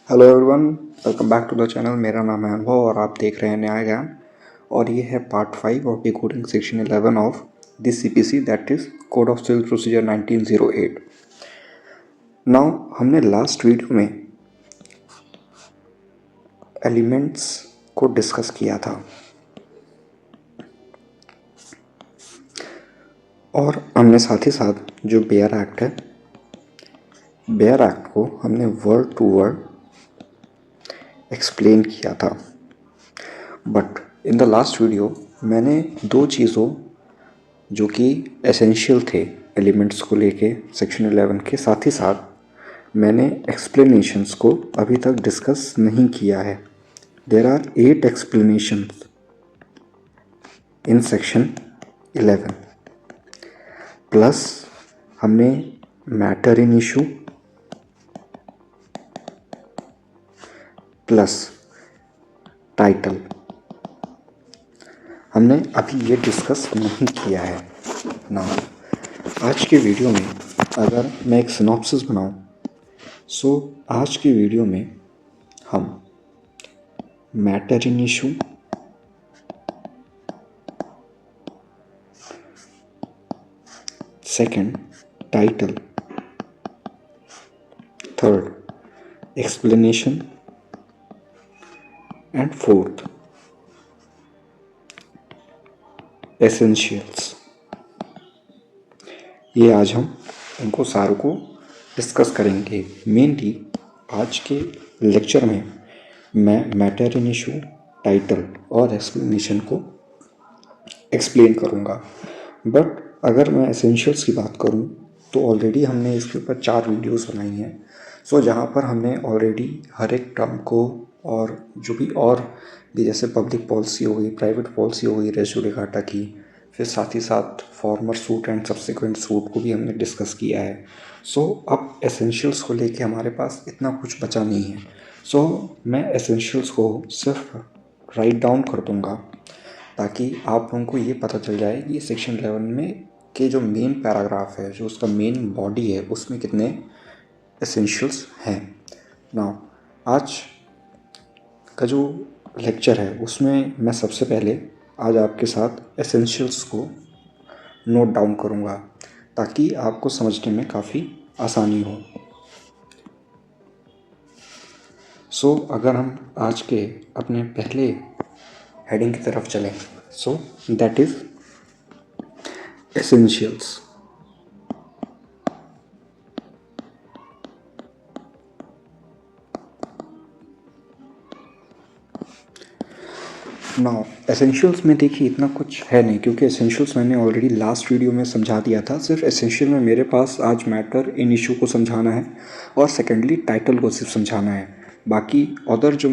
Hello everyone, welcome back to the channel. मेरा नाम है अनुभव और आप देख रहे हैं न्याय ज्ञान। और ये है part 5 of decoding section 11 of this CPC, that is code of civil procedure 1908। Now हमने लास्ट वीडियो में एलिमेंट्स को डिस्कस किया था और हमने साथ ही साथ जो बेयर एक्ट है, बेयर एक्ट को हमने वर्ड टू वर्ड एक्सप्लेन किया था। But in the last video मैंने दो चीज़ों जो कि एसेंशियल थे एलिमेंट्स को लेके सेक्शन 11 के, साथ ही साथ मैंने एक्सप्लेनेशंस को अभी तक डिस्कस नहीं किया है। There are 8 explanations in section 11 plus हमने matter in issue plus title हमने अभी ये डिस्कस नहीं किया है ना। आज के वीडियो में अगर मैं एक सिनॉप्सिस बनाऊं, सो आज की वीडियो में हम matter in issue, second title, third explanation and fourth essentials, ये आज हम इनको सारों को डिस्कस करेंगे। मेनली आज के लेक्चर में मैं मैटर इन इशू, टाइटल और एक्सप्लेनेशन को एक्सप्लेन करूँगा। बट अगर मैं एसेंशियल्स की बात करूँ तो ऑलरेडी हमने इसके ऊपर 4 वीडियोस बनाई हैं। सो जहाँ पर हमने ऑलरेडी हर एक टर्म को और जो भी और भी, जैसे पब्लिक पॉलिसी हो गई, प्राइवेट पॉलिसी हो गई, रेस जुडिकाटा की, फिर साथ ही साथ farmer suit and subsequent suit को भी हमने डिस्कस किया है। सो अब एसेंशियल्स को लेके हमारे पास इतना कुछ बचा नहीं है। सो मैं एसेंशियल्स को सिर्फ राइट डाउन कर दूँगा ताकि आप लोगों को ये पता चल जाए कि सेक्शन 11 में के जो मेन पैराग्राफ है, जो उसका मेन बॉडी है, उसमें कितने एसेंशियल्स हैं। नाउ आज का जो लेक्चर है उसमें मैं सबसे पहले आज आपके साथ एसेंशियल्स को नोट डाउन करूँगा ताकि आपको समझने में काफ़ी आसानी हो। सो अगर हम आज के अपने पहले हेडिंग की तरफ चलें, so that is essentials. Now essentials में देखिए इतना कुछ है नहीं, क्योंकि एसेंशियल्स मैंने ऑलरेडी लास्ट वीडियो में समझा दिया था। सिर्फ एसेंशियल में मेरे पास आज मैटर इन इशू को समझाना है और सेकेंडली टाइटल को सिर्फ समझाना है। बाकी अदर जो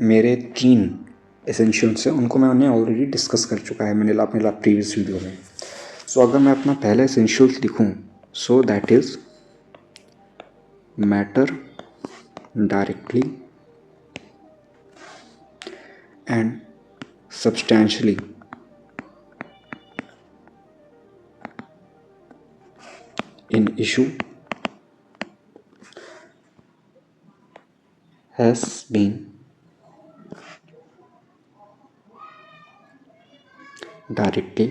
मेरे 3 एसेंशियल्स हैं उनको मैंने ऑलरेडी डिस्कस कर चुका है मैंने अपने प्रीवियस वीडियो में। सो अगर मैं अपना पहला एसेंशियल्स लिखूँ, so that is matter directly and substantially in issue has been directly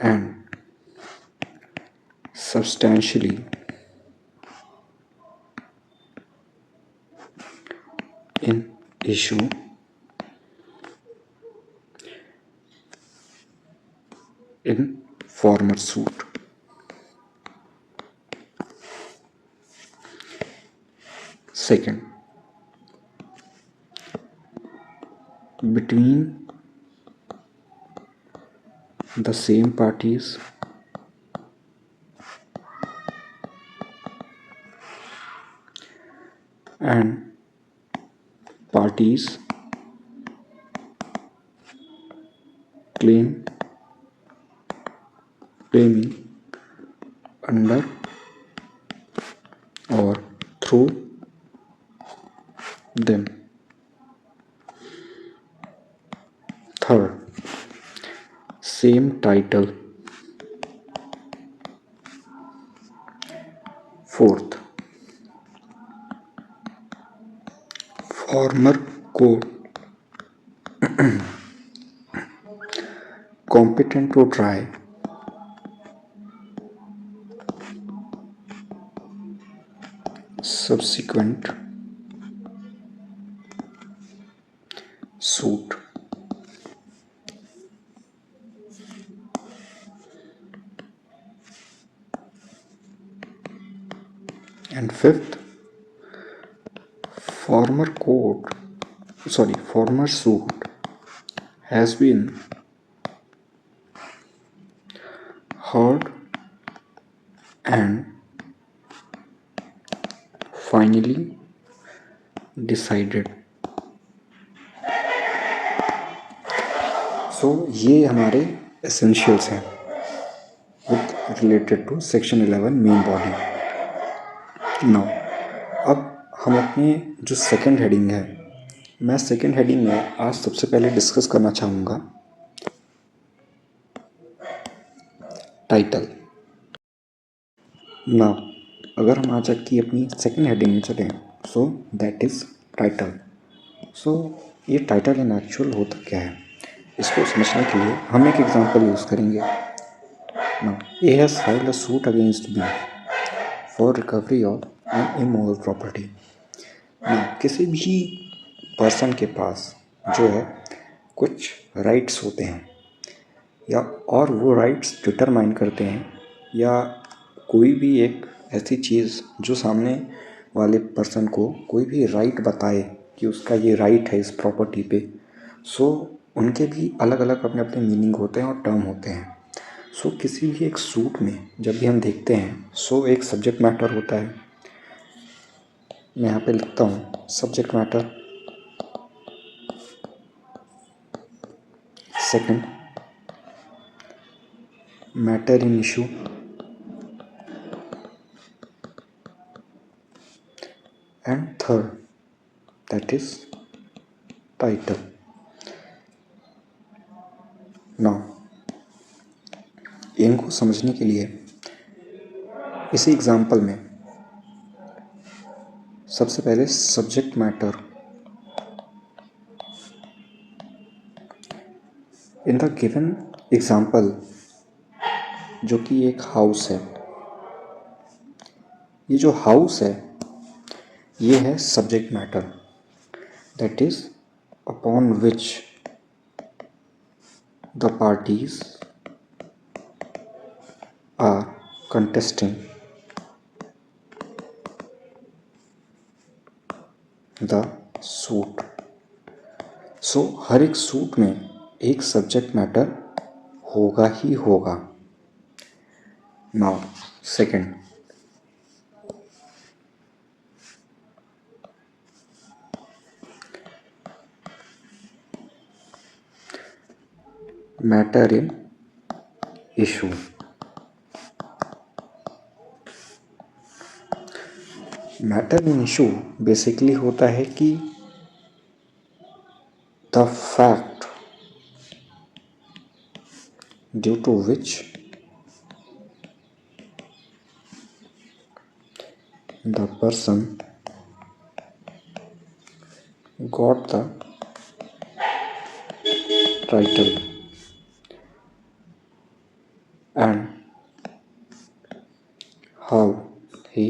and substantially in issue in former suit. Second, between the same parties and parties claiming under or through them. Third, same title. Fourth, farmer court competent to try subsequent suit. And fifth, former suit has been heard and finally decided. So ये हमारे essentials हैं with related to section 11 main body. Now अब हम अपने जो second heading है, मैं second heading में आज सबसे पहले डिस्कस करना चाहूँगा टाइटल। नाउ अगर हम आज की अपनी सेकंड हेडिंग में चलें, सो दैट इज़ टाइटल। सो ये टाइटल इन एक्चुअल होता क्या है, इसको समझने के लिए हम एक एग्जांपल यूज़ करेंगे। Now A has filed a suit against B for recovery of an immoral property. Now किसी भी पर्सन के पास जो है कुछ राइट्स होते हैं, या और वो राइट्स डिटरमाइन करते हैं, या कोई भी एक ऐसी चीज़ जो सामने वाले पर्सन को कोई भी राइट बताए कि उसका ये राइट है इस प्रॉपर्टी पे, सो उनके भी अलग अलग अपने अपने मीनिंग होते हैं और टर्म होते हैं। सो किसी भी एक सूट में जब भी हम देखते हैं, सो एक सब्जेक्ट मैटर होता है। मैं यहाँ पे लिखता हूँ subject matter. Second, matter in issue. And third, that is title. Now इनको समझने के लिए इसी एग्जाम्पल में सबसे पहले subject matter. In the given example, जो कि एक हाउस है, ये जो हाउस है ये है subject matter, that is upon which the parties are contesting the suit. So हर एक सूट में एक सब्जेक्ट मैटर होगा ही होगा। Now second, matter in issue. Matter in issue basically होता है कि the fact due to which the person got the title and how he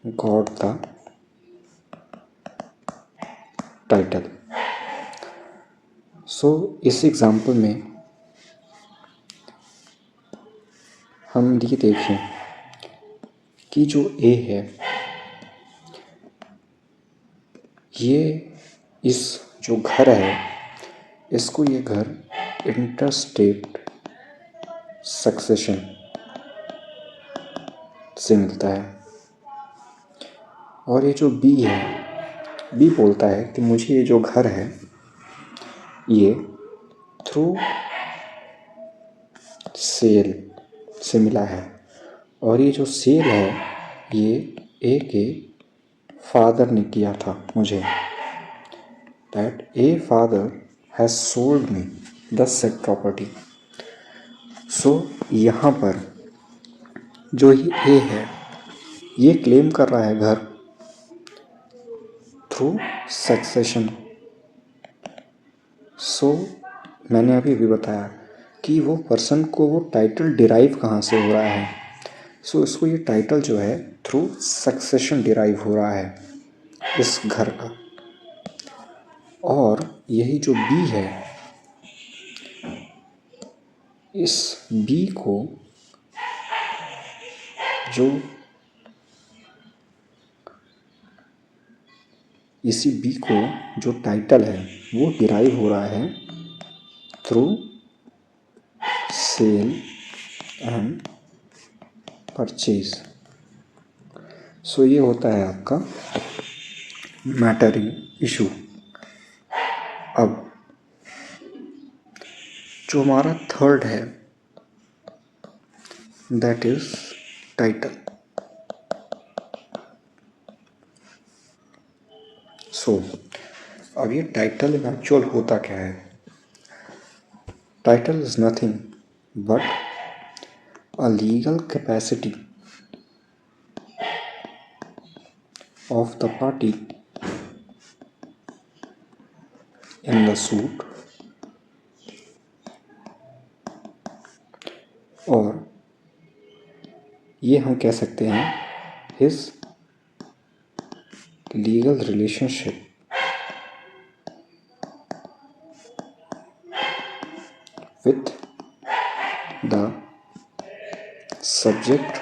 got the title। सो इस एग्जाम्पल में हम ये देखें कि जो ए है ये इस जो घर है इसको ये घर इंटरस्टेट सक्सेशन से मिलता है, और ये जो बी है, बी बोलता है कि मुझे ये जो घर है ये थ्रू सेल से मिला है, और ये जो सेल है ये ए के फादर ने किया था मुझे, that a father has sold me the set property. So यहाँ पर जो ए है ये क्लेम कर रहा है घर थ्रू सक्सेशन। सो मैंने अभी भी बताया कि वो पर्सन को वो टाइटल डिराइव कहाँ से हो रहा है। सो इसको ये टाइटल जो है थ्रू सक्सेशन डिराइव हो रहा है इस घर का। और यही जो बी है, इस बी को जो इसी बी को जो टाइटल है वो डिराइव हो रहा है थ्रू सेल एंड परचेज। सो ये होता है आपका मैटर इशू। अब जो हमारा थर्ड है दैट इज टाइटल। सो अब ये टाइटल इन एक्चुअल होता क्या है? Title is nothing but a legal capacity of the party in the suit, और ये हम कह सकते हैं his legal relationship with the subject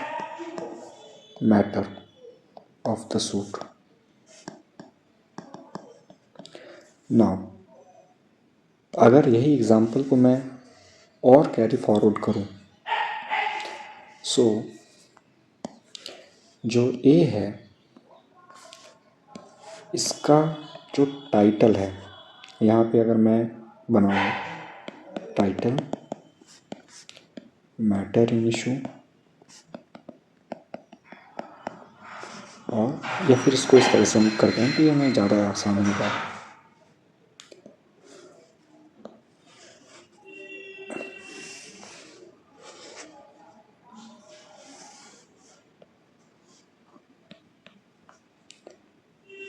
matter of the suit. Now अगर यही एग्जाम्पल को मैं और कैरी फॉरवर्ड करूं, सो जो ए है इसका जो टाइटल है, यहाँ पे अगर मैं बनाऊँ टाइटल मैटर इन इशू, और या फिर इसको इस तरह से हम करते हैं कि हमें ज़्यादा आसान होगा।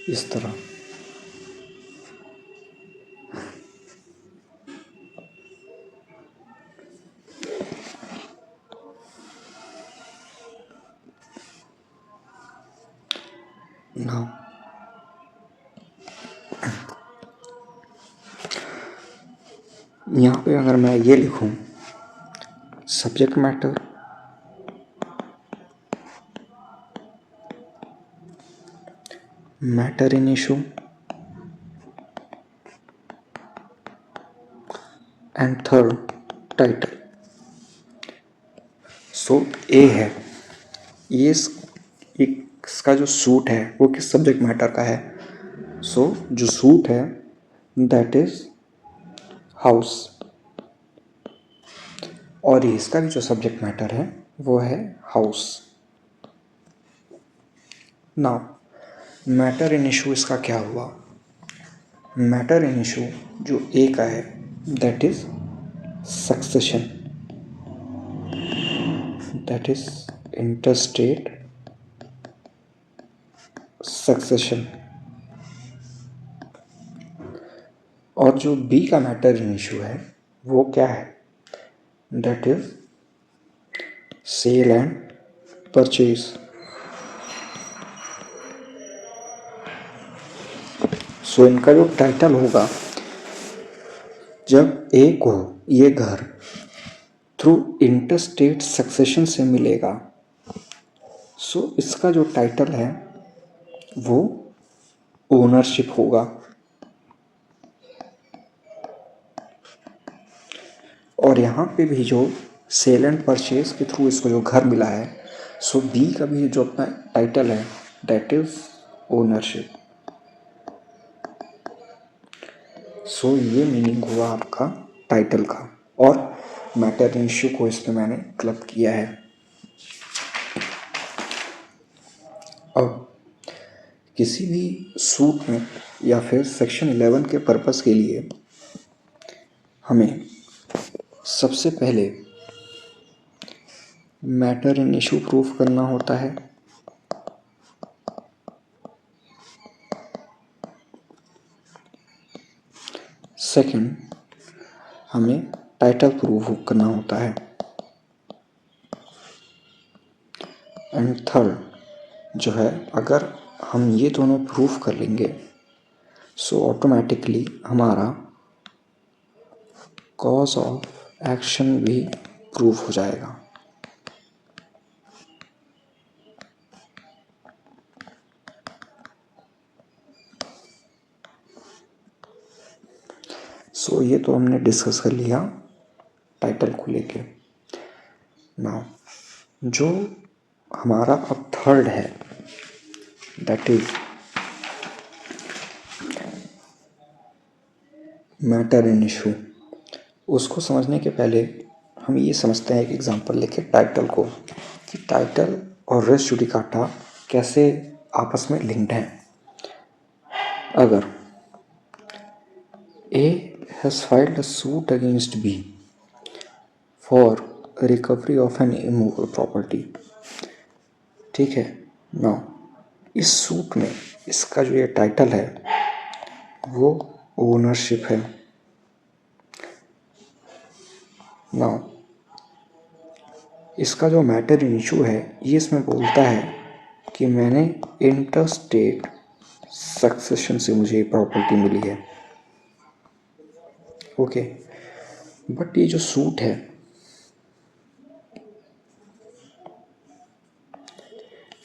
इस तरह ना यहाँ पे अगर मैं ये लिखूं subject matter matter in issue and third title. So a है, ये इसका जो सूट है वो किस सब्जेक्ट मैटर का है? सो जो सूट है दैट इज हाउस, और इसका भी जो सब्जेक्ट मैटर है वो है house. Now matter in issue इसका क्या हुआ? मैटर इन इशू जो ए का है that is succession, that is interstate succession. और जो बी का मैटर इन इशू है वो क्या है? That is sale and purchase. So इनका जो टाइटल होगा, जब ए को ये घर थ्रू इंटरस्टेट सक्सेशन से मिलेगा, सो इसका जो टाइटल है वो ओनरशिप होगा। और यहाँ पे भी जो सेल एंड परचेज के थ्रू इसको जो घर मिला है, सो बी का भी जो अपना टाइटल है दैट इज ओनरशिप। सो ये मीनिंग हुआ आपका टाइटल का, और मैटर इन इशू को इसमें मैंने क्लब किया है। अब किसी भी सूट में या फिर सेक्शन 11 के पर्पस के लिए हमें सबसे पहले मैटर इन इशू प्रूफ करना होता है, सेकंड, हमें टाइटल प्रूव करना होता है। एंड थर्ड जो है, अगर हम ये दोनों प्रूफ कर लेंगे सो ऑटोमेटिकली हमारा कॉज ऑफ एक्शन भी प्रूफ हो जाएगा। सो ये तो हमने डिस्कस कर लिया टाइटल को लेके। नाउ जो हमारा अब थर्ड है, that is matter in issue. उसको समझने के पहले हम ये समझते हैं एक एग्जांपल लेके टाइटल को, कि टाइटल और रेस जुडिकाटा कैसे आपस में लिंक्ड हैं। अगर A has filed a suit against B for recovery of an immovable property, ठीक है। नाउ इस सूट में इसका जो ये टाइटल है वो ओनरशिप है। नाउ इसका जो मैटर इन इशू है ये इसमें बोलता है कि मैंने इंटरस्टेट सक्सेशन से मुझे ये प्रॉपर्टी मिली है। ओके, बट ये जो सूट है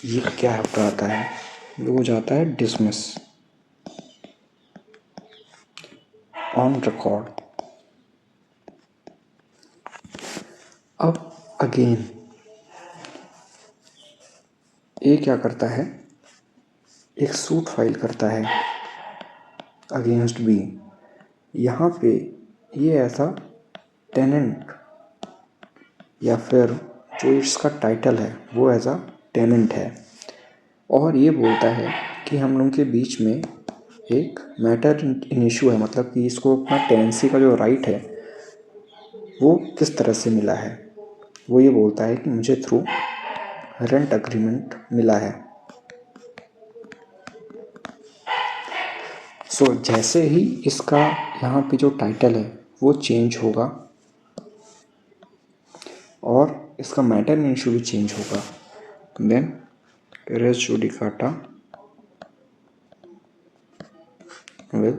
ये क्या होता है, ये हो जाता है डिसमिस ऑन रिकॉर्ड। अब अगेन ए क्या करता है, एक सूट फाइल करता है अगेंस्ट बी। यहाँ पे ये ऐसा टेनेंट या फिर जो इसका टाइटल है वो एज अ टेनेंट है, और ये बोलता है कि हम लोगों के बीच में एक मैटर इन इशू है, मतलब कि इसको अपना टेनेंसी का जो राइट है वो किस तरह से मिला है। वो ये बोलता है कि मुझे थ्रू रेंट अग्रीमेंट मिला है। सो जैसे ही इसका यहाँ पे जो टाइटल है वो चेंज होगा और इसका मैटर इन इशू भी चेंज होगा, then res judicata will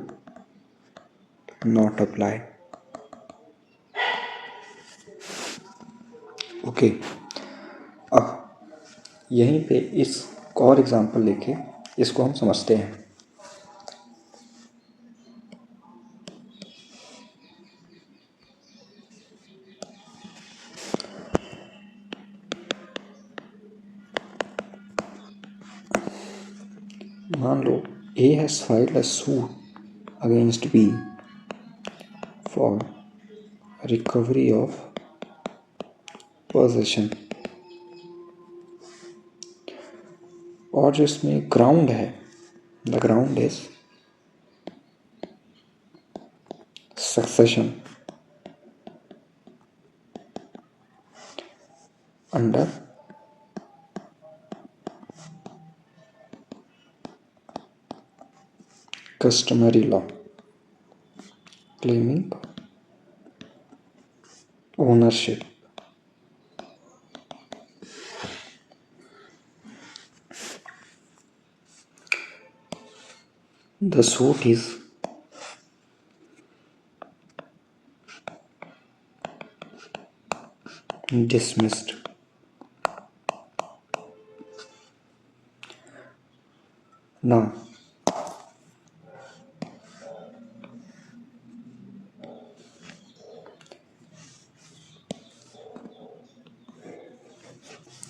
not apply। Okay, अब यहीं पे इस और एग्जांपल लेके इसको हम समझते हैं। मान लो A has filed a suit against B for recovery of possession, और जो इसमें ग्राउंड है, the ground is succession under customary law claiming ownership। The suit is dismissed। Now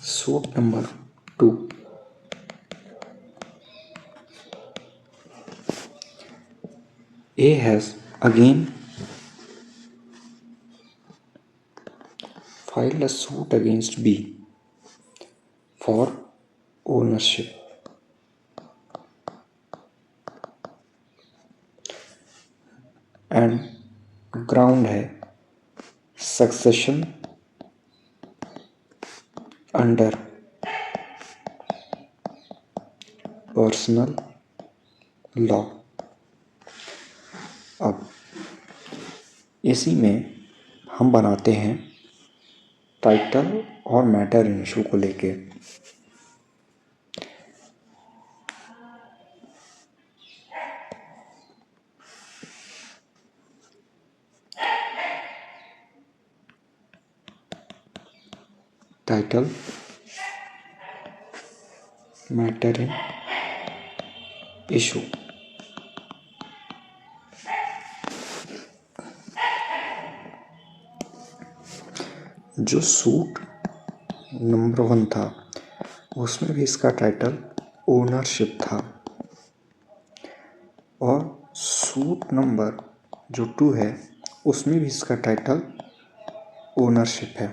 suit number 2, A has again filed a suit against B for ownership, and ground है succession under personal law. अब इसी में हम बनाते हैं title और matter in issue को लेके। Title, matter in issue. जो सूट नंबर 1 था उसमें भी इसका टाइटल ओनरशिप था, और सूट नंबर जो 2 है उसमें भी इसका टाइटल ओनरशिप है।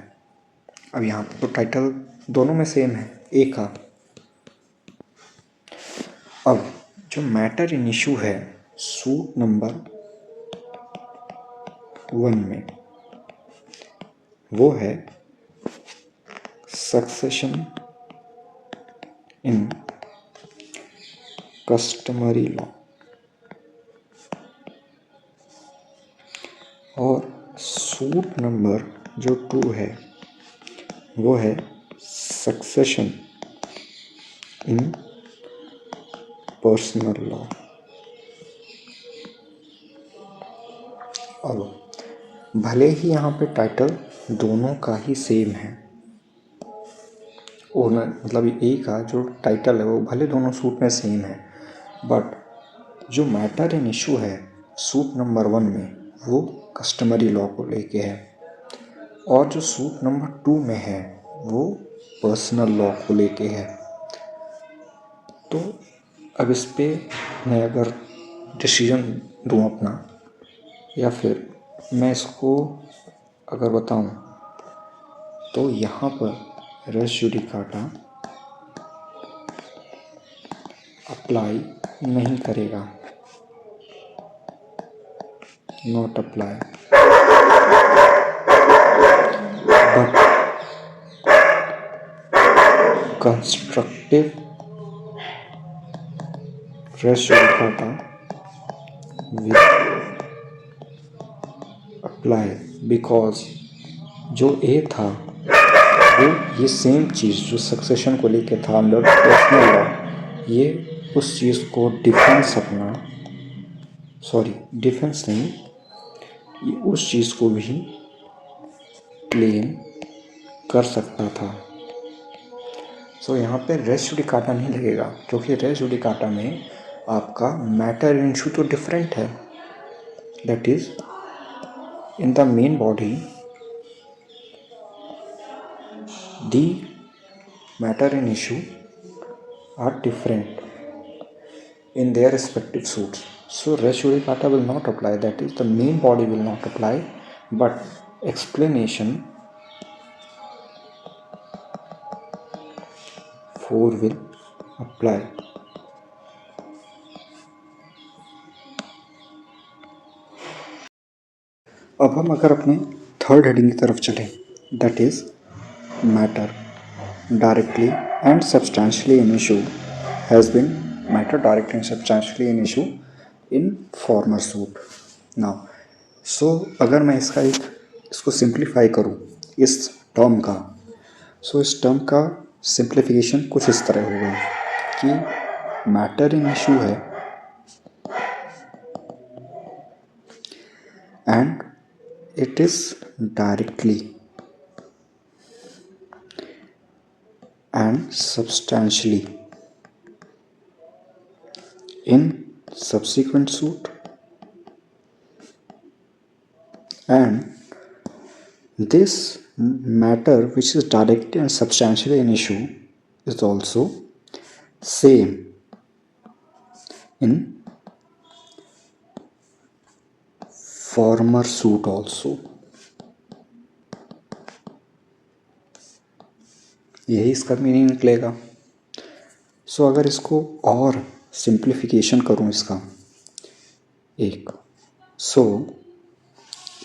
अब यहाँ पर तो टाइटल दोनों में सेम है, ए का। अब जो मैटर इन इशू है सूट नंबर 1 में, वो है सक्सेशन इन कस्टमरी लॉ, और सूट नंबर जो 2 है वो है सक्सेशन इन पर्सनल लॉ। अब भले ही यहाँ पे टाइटल दोनों का ही सेम है, ओनर मतलब ए का जो टाइटल है वो भले दोनों सूट में सेम है, बट जो मैटर इन इशू है सूट नंबर 1 में वो कस्टमरी लॉ को लेके है, और जो सूट नंबर 2 में है वो पर्सनल लॉ को लेके है। तो अब इस पे मैं अगर डिसीजन दूँ अपना, या फिर मैं इसको अगर बताऊँ, तो यहाँ पर रेस जुडिकाटा अप्लाई नहीं करेगा, not apply. But constructive res judicata will apply, because जो ए था वो ये सेम चीज़ जो सक्सेशन को लेके था अंडर पर्सनल लॉ, ये उस चीज़ को डिफेंस अपना, सॉरी डिफेंस नहीं, ये उस चीज़ को भी क्लेम कर सकता था। सो यहाँ पे रेस जुडिकाटा नहीं लगेगा, क्योंकि रेस जुडिकाटा में आपका मैटर इन इशू तो डिफरेंट है, that is in the main body the matter in issue are different in their respective suits. So res judicata will not apply, that is the main body will not apply, but explanation 4 will apply. अब हम अगर अपने third heading की तरफ चलें, that is matter directly and substantially in issue has been matter directly and substantially in issue in former suit. Now so अगर मैं इसको सिंप्लीफाई करूँ इस टर्म का, सो इस टर्म का सिंप्लीफिकेशन कुछ इस तरह होगा कि मैटर इन इशू है and it is directly and substantially in subsequent suit, and this matter which is directly and substantially in issue is also same in former suit also। यही इसका meaning निकलेगा। सो अगर इसको और सिंप्लीफिकेशन करूँ इसका एक, सो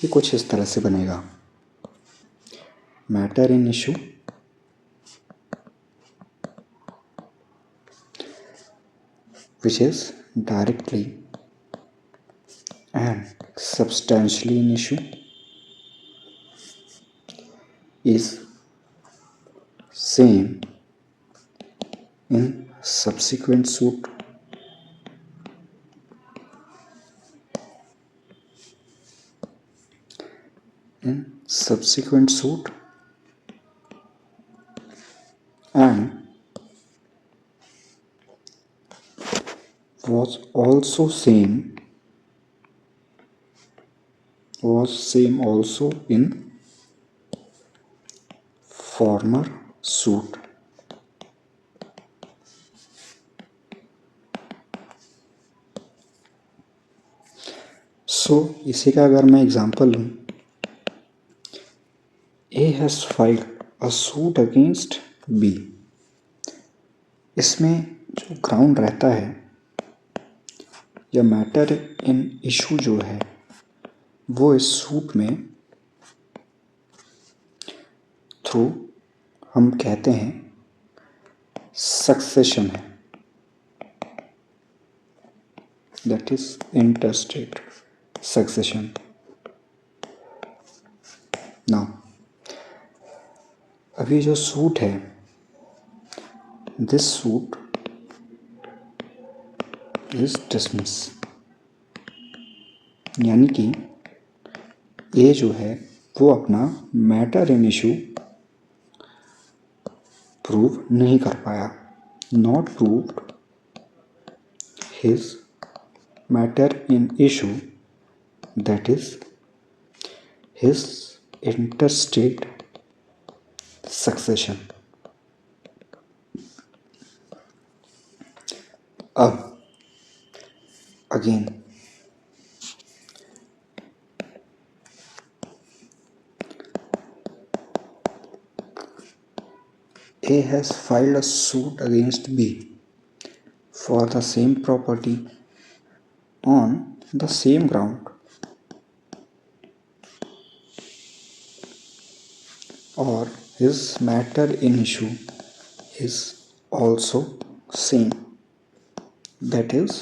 ये कुछ इस तरह से बनेगा, matter in issue which is directly and substantially in issue is same in subsequent suit and was same also in former suit. सो इसी का अगर मैं एग्जांपल लूँ, A has filed a suit against B. इसमें जो ग्राउंड रहता है या मैटर इन इशू जो है वो इस सूट में थ्रू हम कहते हैं सक्सेशन है, that is interstate succession. Now अभी जो सूट है, दिस सूट इज डिसमिस, यानी कि ए जो है वो अपना मैटर इन इशू प्रूव नहीं कर पाया, not proved his matter in issue, that is his interstate succession. अब again A has filed a suit against B for the same property on the same ground, or his matter in issue is also same, that is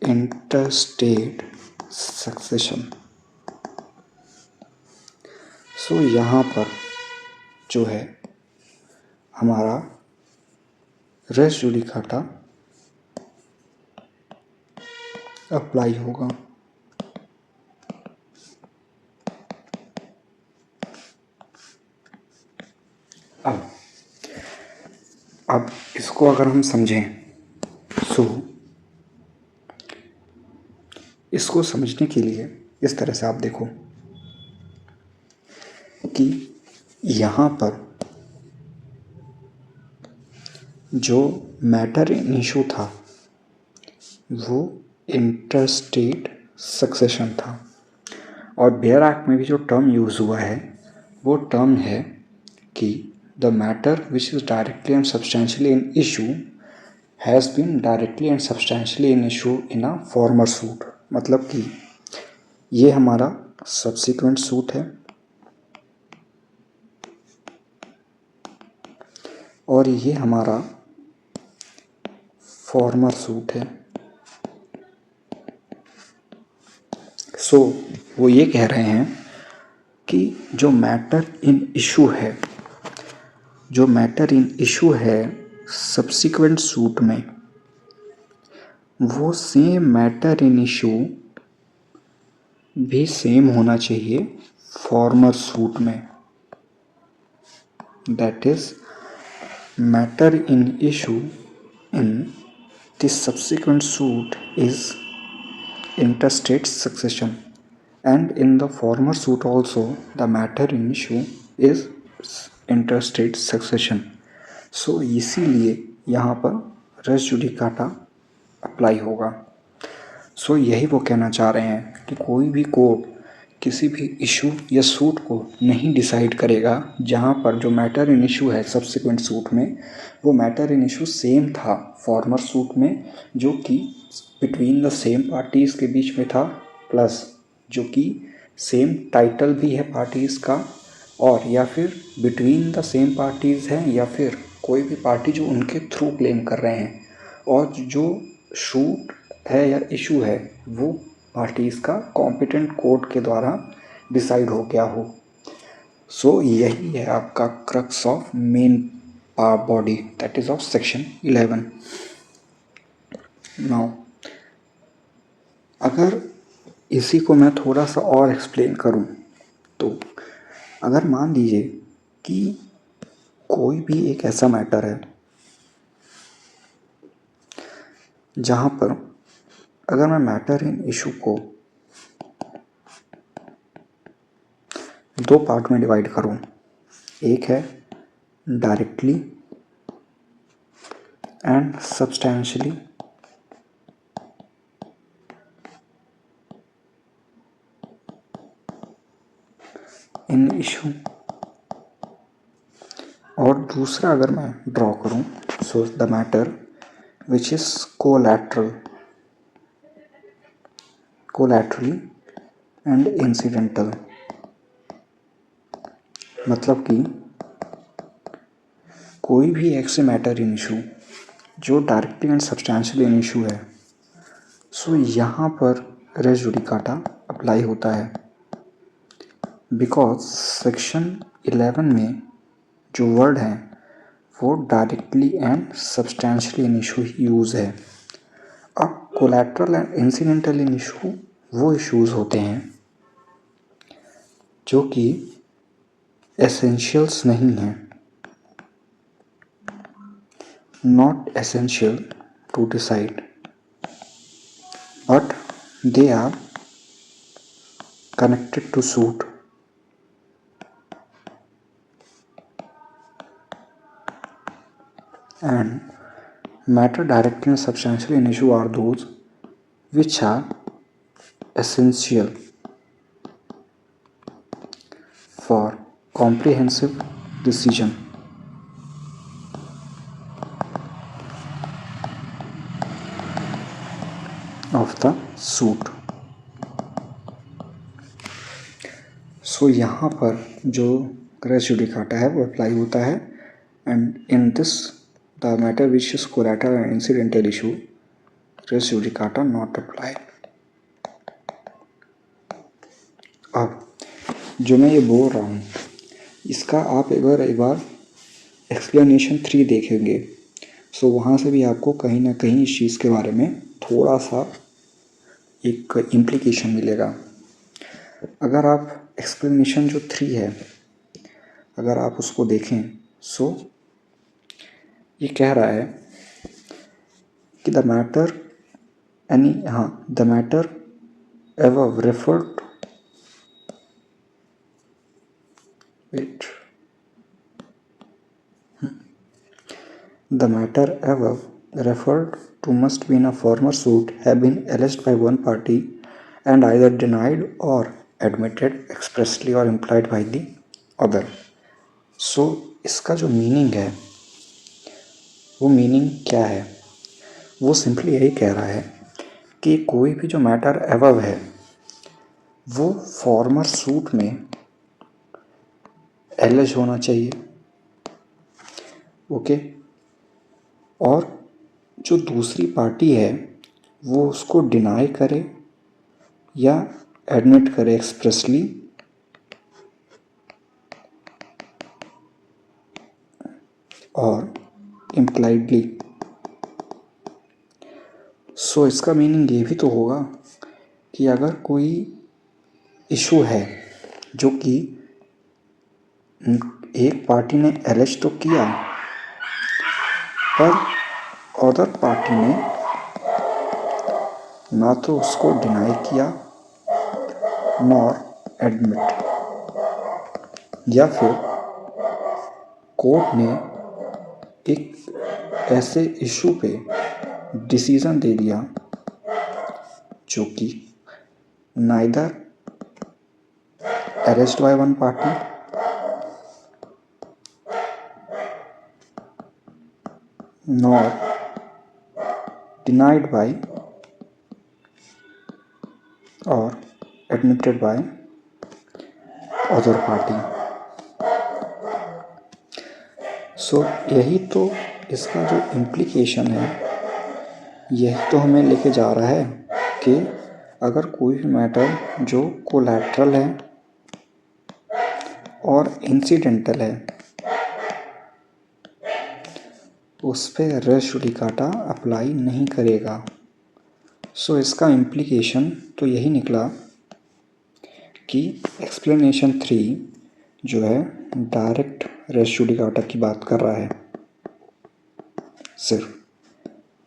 interstate succession. सो यहाँ पर जो है हमारा race judicata apply होगा. अब इसको अगर हम समझें, सो इसको समझने के लिए इस तरह से आप देखो कि यहाँ पर जो मैटर इन इशू था वो इंटरस्टेट सक्सेशन था, और बेयर एक्ट में भी जो टर्म यूज़ हुआ है वो टर्म है कि the matter which is directly and substantially in issue has been directly and substantially in issue in a former suit. मतलब कि ये हमारा सब्सिक्वेंट सूट है और ये हमारा फॉर्मर सूट है. सो वो ये कह रहे हैं कि जो मैटर इन इशू है सब्सिक्वेंट सूट में, वो सेम मैटर इन इशू भी सेम होना चाहिए फॉर्मर सूट में, that is matter in issue in the subsequent suit is interstate succession, and in the former suit also the matter in issue is interstate succession. So इसीलिए यहाँ पर race judicata apply होगा. सो यही वो कहना चाह रहे हैं कि कोई भी कोर्ट किसी भी इशू या सूट को नहीं डिसाइड करेगा जहाँ पर जो मैटर इन इशू है सब्सिक्वेंट सूट में वो मैटर इन इशू सेम था फॉर्मर सूट में, जो कि बिटवीन द सेम पार्टीज़ के बीच में था, प्लस जो कि सेम टाइटल भी है पार्टीज़ का, और या फिर बिटवीन द सेम पार्टीज़ हैं, या फिर कोई भी पार्टी जो उनके थ्रू क्लेम कर रहे हैं, और जो शूट है या इशू है वो पार्टीज का कॉम्पिटेंट कोर्ट के द्वारा डिसाइड हो गया हो। सो यही है आपका crux of main body, that is of section 11। Now अगर इसी को मैं थोड़ा सा और एक्सप्लेन करूं तो अगर मान लीजिए कि कोई भी एक ऐसा मैटर है जहां पर अगर मैं मैटर इन इशू को दो पार्ट में डिवाइड करूं, एक है directly and substantially in issue, और दूसरा अगर मैं ड्रॉ करूं, so the matter which is collaterally and incidental. मतलब कि कोई भी ऐसे मैटर इन इशू जो directly and substantially in issue है, सो यहाँ पर रेस जुडिकाटा अप्लाई होता है, बिकॉज सेक्शन 11 में जो वर्ड है वो directly and substantially in issue ही यूज़ है। अब collateral and incidental in issue वो इश्यूज होते हैं जो कि एसेंशियल्स नहीं हैं, not essential to decide, but they are connected to suit, and matter directly and substantially in issue are those which are essential for comprehensive decision of the suit। सो यहाँ पर जो रेस जुडिकाटा है वो apply होता है, and in this the matter which is collateral and incidental issue raise judicata not apply. अब जो मैं ये बोल रहा हूँ इसका आप एक बार एक्सप्लेनेशन 3 देखेंगे, सो वहाँ से भी आपको कहीं ना कहीं इस चीज़ के बारे में थोड़ा सा एक इम्प्लीकेशन मिलेगा। अगर आप एक्सप्लेनेशन जो 3 है अगर आप उसको देखें, सो ये कह रहा है कि the matter above referred wait the matter above referred to must be in a former suit have been alleged by one party and either denied or admitted expressly or implied by the other। सो इसका जो meaning है वो meaning क्या है, वो simply यही कह रहा है कि कोई भी जो मैटर अबव है वो फॉर्मर सूट में एलिज होना चाहिए, ओके, और जो दूसरी पार्टी है वो उसको डिनाई करे या एडमिट करे एक्सप्रेसली और इम्प्लाइडली। सो इसका मीनिंग ये भी तो होगा कि अगर कोई इशू है जो कि एक पार्टी ने एलिज तो किया पर अदर पार्टी ने ना तो उसको डिनाई किया नॉर एडमिट, या फिर कोर्ट ने एक ऐसे इशू पे डिसीजन दे दिया जो कि neither arrest by one party nor denied by or admitted by other party. So यही तो इसका जो इम्प्लीकेशन है यही तो हमें लेके जा रहा है कि अगर कोई भी मैटर जो कोलैटरल है और इंसिडेंटल है उस पर रेस जुडिकाटा अप्लाई नहीं करेगा। सो इसका इम्प्लीकेशन तो यही निकला कि एक्सप्लेनेशन 3 जो है डायरेक्ट रेस जुडिकाटा की बात कर रहा है, सिर्फ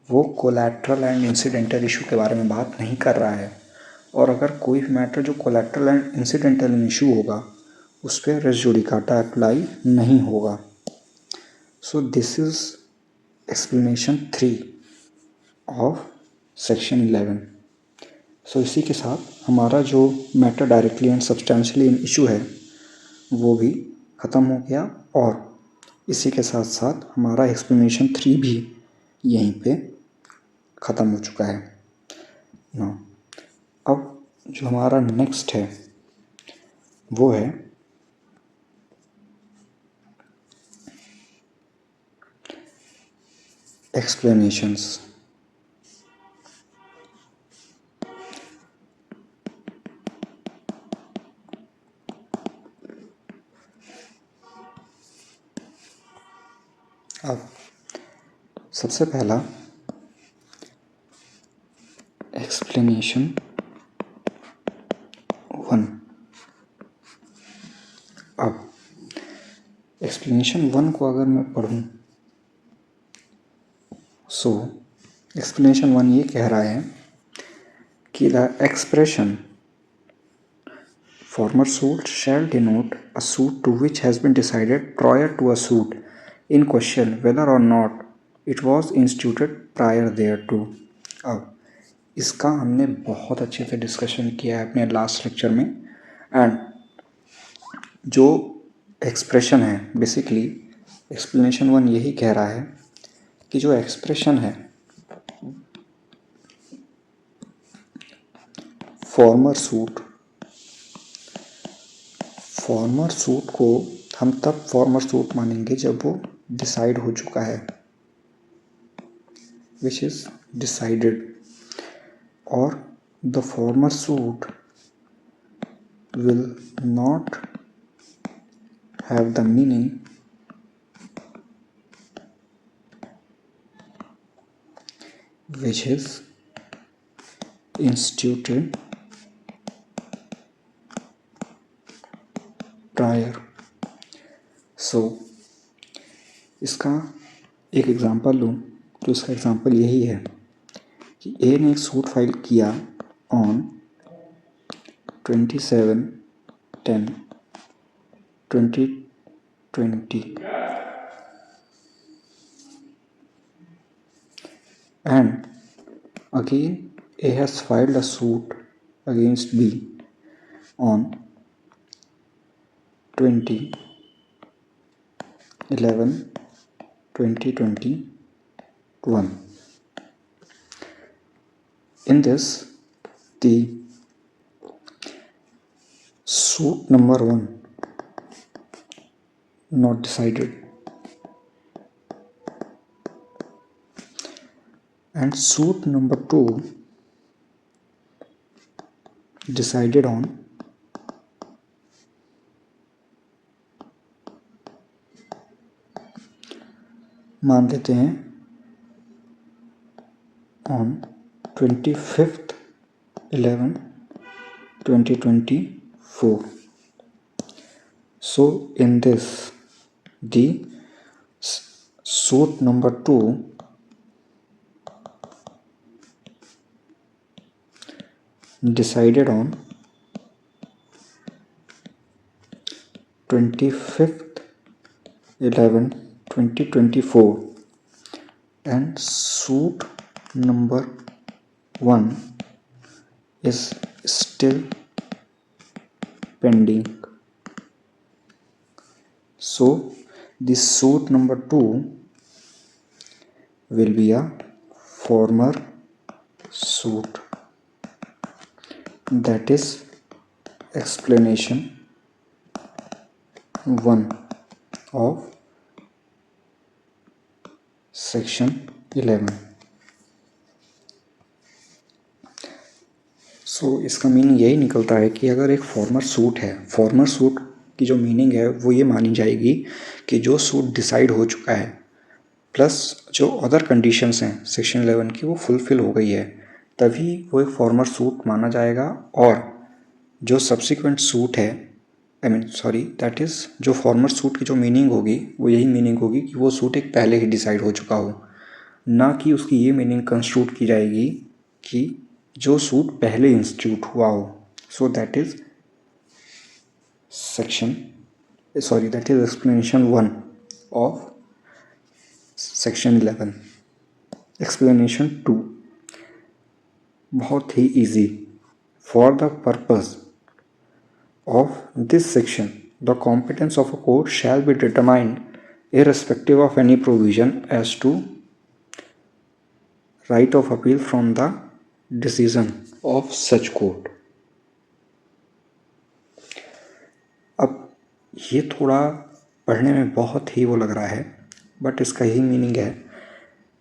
वो कोलैटरल एंड इंसिडेंटल इशू के बारे में बात नहीं कर रहा है। और अगर कोई भी मैटर जो कोलैटरल एंड इंसिडेंटल इशू होगा उस पर रेस जुडिकाटा अप्लाई नहीं होगा। So this is explanation 3 of section 11। सो इसी के साथ हमारा जो matter directly and substantially in issue है वो भी ख़त्म हो गया और इसी के साथ साथ हमारा एक्सप्लेनेशन 3 भी यहीं पे ख़त्म हो चुका है। ना अब जो हमारा नेक्स्ट है वो है एक्सप्लेनेशंस। अब सबसे पहला एक्सप्लेनेशन 1। अब एक्सप्लेनेशन 1 को अगर मैं पढ़ूं सो एक्सप्लेनेशन 1 ये कह रहा है कि the expression former suit shall denote a suit to which has been decided prior to a suit in question whether or not it was instituted prior thereto। अब इसका हमने बहुत अच्छे से डिस्कशन किया है अपने लास्ट लेक्चर में। एंड जो एक्सप्रेशन है बेसिकली एक्सप्लेनेशन 1 यही कह रहा है कि जो एक्सप्रेशन है फॉर्मर सूट को हम तब फॉर्मर सूट मानेंगे जब वो डिसाइड हो चुका है, विच इज डिसाइडेड। और the former suit will not have the meaning which is instituted prior. So इसका एक एग्जांपल लूँ तो इसका एग्जांपल यही है कि ए ने एक सूट फाइल किया on 27/10/2020 and again A has filed a suit against B on 20/11/2021. In this, the suit number 1 not decided and suit number 2 decided on मान लेते हैं on 25/11/2024. So in this the suit number 2 decided on 25/11/2024 and suit number 1 is still pending. So this suit number 2 will be a former suit. That is explanation 1 of section 11. इसका meaning यही निकलता है कि अगर एक फॉर्मर सूट है, farmer suit की जो मीनिंग है वो ये मानी जाएगी कि जो सूट डिसाइड हो चुका है प्लस जो अदर कंडीशंस हैं सेक्शन 11 की वो फुलफिल हो गई है, तभी वो एक फॉर्मर सूट माना जाएगा। और जो सब्सिक्वेंट सूट है, दैट इज़ जो फॉर्मर सूट की जो मीनिंग होगी वो यही मीनिंग होगी कि वो सूट एक पहले ही डिसाइड हो चुका हो, ना कि उसकी ये मीनिंग कंस्ट्रूट की जाएगी कि जो सूट पहले इंस्टीट्यूट हुआ हो। So that is that is explanation 1 of section 11। Explanation 2 बहुत ही easy. For the purpose of this section, the competence of a court shall be determined irrespective of any provision as to right of appeal from the decision of such court। अब ये थोड़ा पढ़ने में बहुत ही वो लग रहा है, बट इसका यही मीनिंग है।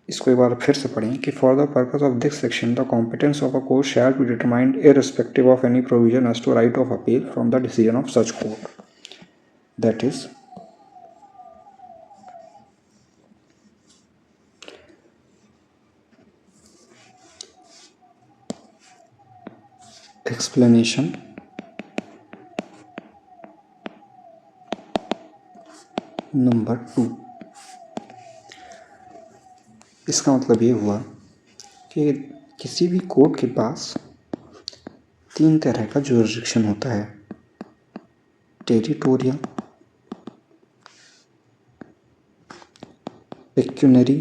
इसको एक बार फिर से पढ़ें कि for the purpose of this section the competence of a court shall be determined irrespective of any provision as to right of appeal from the decision of such court. That is explanation number 2। इसका मतलब ये हुआ कि किसी भी court के पास 3 तरह का जुरिस्डिक्शन होता है, territorial, pecuniary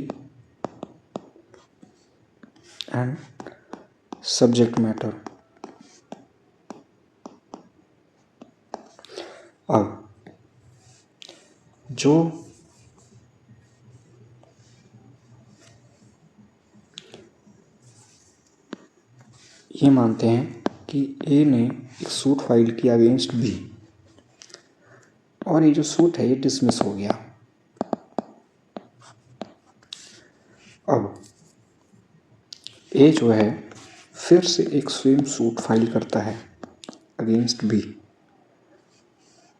and subject matter. अब जो ये मानते हैं कि ए ने एक सूट फाइल किया अगेंस्ट बी और ये जो सूट है ये डिसमिस हो गया। अब ए जो है फिर से एक स्वयं सूट फाइल करता है अगेंस्ट बी,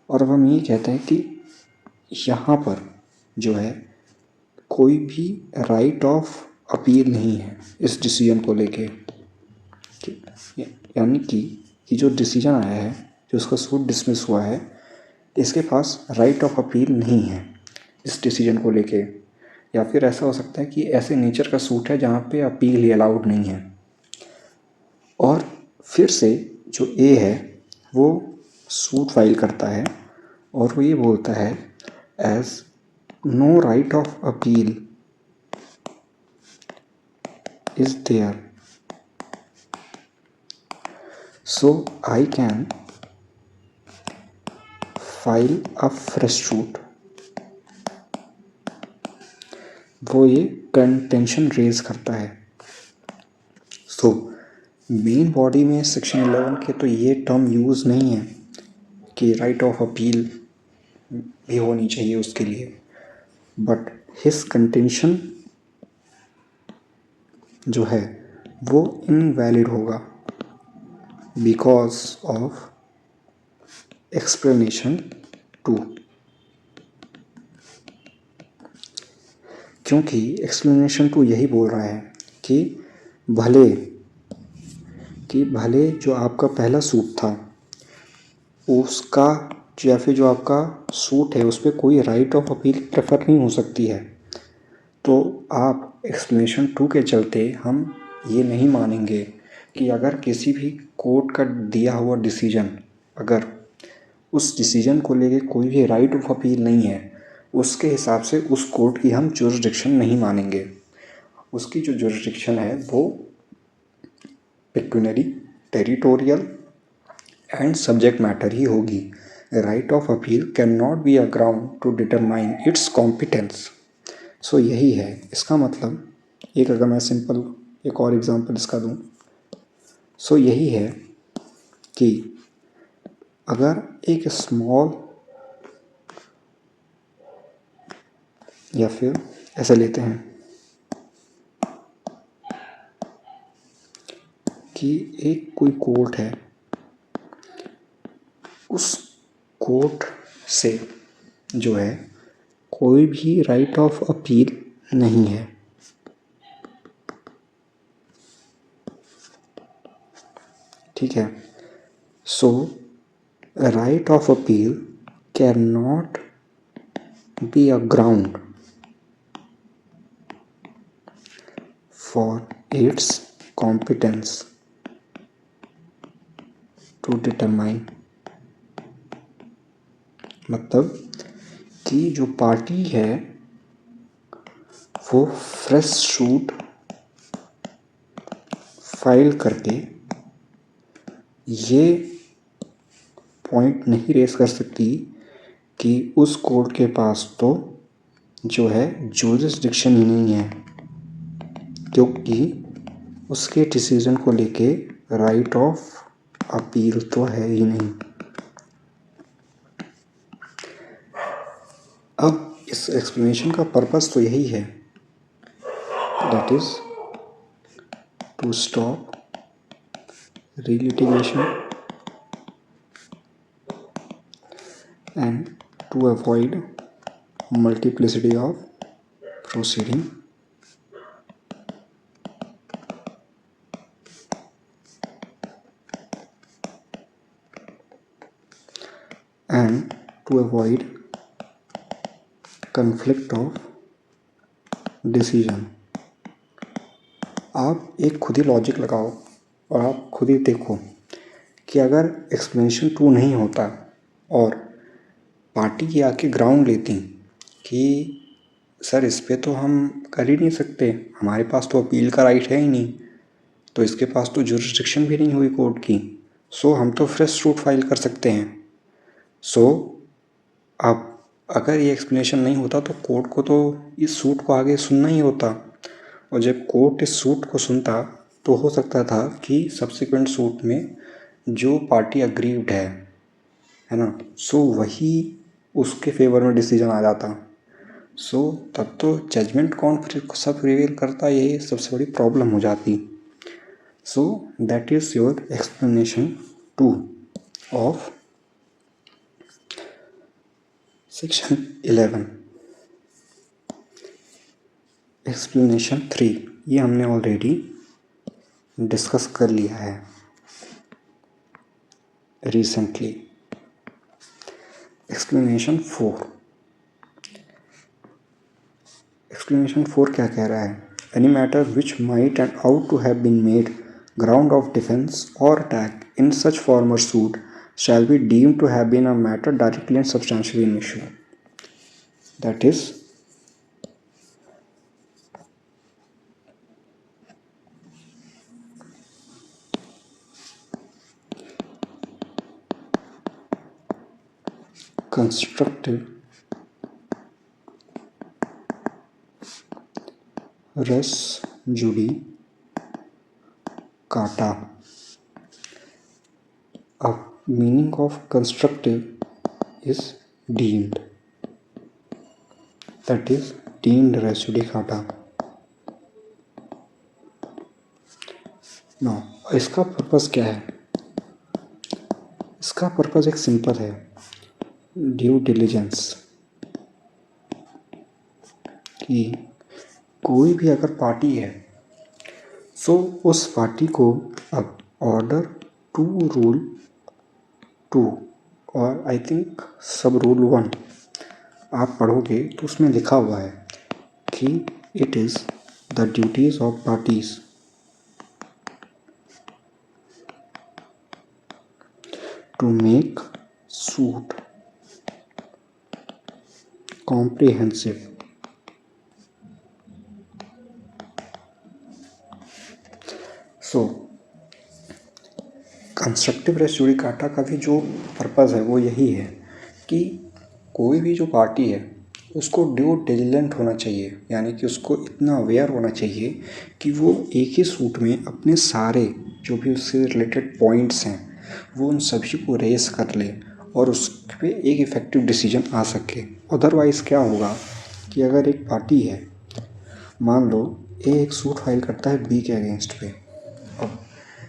और अब हम ये कहते हैं कि यहाँ पर जो है कोई भी राइट ऑफ अपील नहीं है इस डिसीजन को लेके। यानी कि जो डिसीजन आया है, जो उसका सूट डिसमिस हुआ है, इसके पास राइट ऑफ अपील नहीं है इस डिसीजन को लेके। या फिर ऐसा हो सकता है कि ऐसे नेचर का सूट है जहाँ पे अपील ही अलाउड नहीं है। और फिर से जो ए है वो सूट फाइल करता है और वो ये बोलता है as no right of appeal is there, so I can file a fresh suit। वो ये कंटेंशन रेज करता है। मेन बॉडी में सेक्शन 11 के तो ये टर्म यूज़ नहीं है कि राइट ऑफ अपील भी होनी चाहिए उसके लिए, बट हिज कंटेंशन जो है वो इनवैलिड होगा बिकॉज ऑफ एक्सप्लेनेशन 2। क्योंकि एक्सप्लेनेशन 2 यही बोल रहा है कि भले जो आपका पहला सूट था उसका या फिर जो आपका सूट है उस पर कोई राइट ऑफ अपील प्रेफर नहीं हो सकती है, तो आप एक्सप्लेनेशन 2 के चलते हम ये नहीं मानेंगे कि अगर किसी भी कोर्ट का दिया हुआ डिसीजन, अगर उस डिसीजन को लेके कोई भी राइट ऑफ अपील नहीं है, उसके हिसाब से उस कोर्ट की हम जुरिस्डिक्शन नहीं मानेंगे। उसकी जो जुरिस्डिक्शन है वो pecuniary, territorial and subject matter ही होगी। Right of appeal can not be a ground to determine its competence. यही है इसका मतलब। अगर मैं सिंपल एक और एग्जांपल इसका दूं, यही है कि अगर एक स्मॉल, या फिर ऐसा लेते हैं कि एक कोई कोर्ट है, उस कोर्ट से जो है कोई भी राइट ऑफ अपील नहीं है। ठीक है, so right of appeal can not be a ground for its competence to determine, मतलब कि जो पार्टी है वो फ्रेश सूट फाइल करके ये पॉइंट नहीं रेस कर सकती कि उस कोर्ट के पास तो जो है जुरिसडिक्शन ही नहीं है, क्योंकि उसके डिसीजन को लेके राइट ऑफ अपील तो है ही नहीं। अब इस एक्सप्लेनेशन का पर्पस तो यही है, that is to stop relitigation and to avoid multiplicity of proceeding and to avoid conflict of decision। आप एक खुद ही लॉजिक लगाओ और आप खुद ही देखो कि अगर एक्सप्लेनेशन 2 नहीं होता और पार्टी की आके ग्राउंड लेती कि सर इस पे तो हम कर ही नहीं सकते, हमारे पास तो अपील का राइट है ही नहीं, तो इसके पास तो जुरिसडिक्शन भी नहीं हुई कोर्ट की, सो हम तो फ्रेश सूट फाइल कर सकते हैं। सो अब अगर ये एक्सप्लेनेशन नहीं होता तो कोर्ट को तो इस सूट को आगे सुनना ही होता, और जब कोर्ट इस सूट को सुनता तो हो सकता था कि सब्सिक्वेंट सूट में जो पार्टी अग्रीव्ड है ना, सो वही उसके फेवर में डिसीजन आ जाता। सो तब तो जजमेंट कौन सब रिवील करता, ये सबसे बड़ी प्रॉब्लम हो जाती। सो that is your explanation 2 of section 11। Explanation 3 ये हमने ऑलरेडी डिस्कस कर लिया है रिसेंटली। एक्सप्लेनेशन 4 क्या कह रहा है? Any matter which might and ought to have been made ground of defense or attack in such form or suit shall be deemed to have been a matter directly and substantially in issue. That is, constructive res judicata. A meaning of constructive is deemed. That is deemed res judicata. Now, इसका purpose क्या है? इसका purpose एक simple है, due diligence. कि कोई भी अगर पार्टी है सो उस पार्टी को अब ऑर्डर 2 रूल 2 और आई थिंक सब रूल 1 आप पढ़ोगे तो उसमें लिखा हुआ है कि it is the duties of parties to make suit comprehensive. So constructive res judicata का भी जो पर्पज़ है वो यही है कि कोई भी जो पार्टी है उसको ड्यू डिलिजेंट होना चाहिए, यानी कि उसको इतना अवेयर होना चाहिए कि वो एक ही सूट में अपने सारे जो भी उससे रिलेटेड पॉइंट्स हैं वो उन सभी को रेस कर ले और उस पर एक इफ़ेक्टिव डिसीजन आ सके। अदरवाइज़ क्या होगा कि अगर एक पार्टी है, मान लो ए एक सूट फाइल करता है बी के अगेंस्ट पे, अब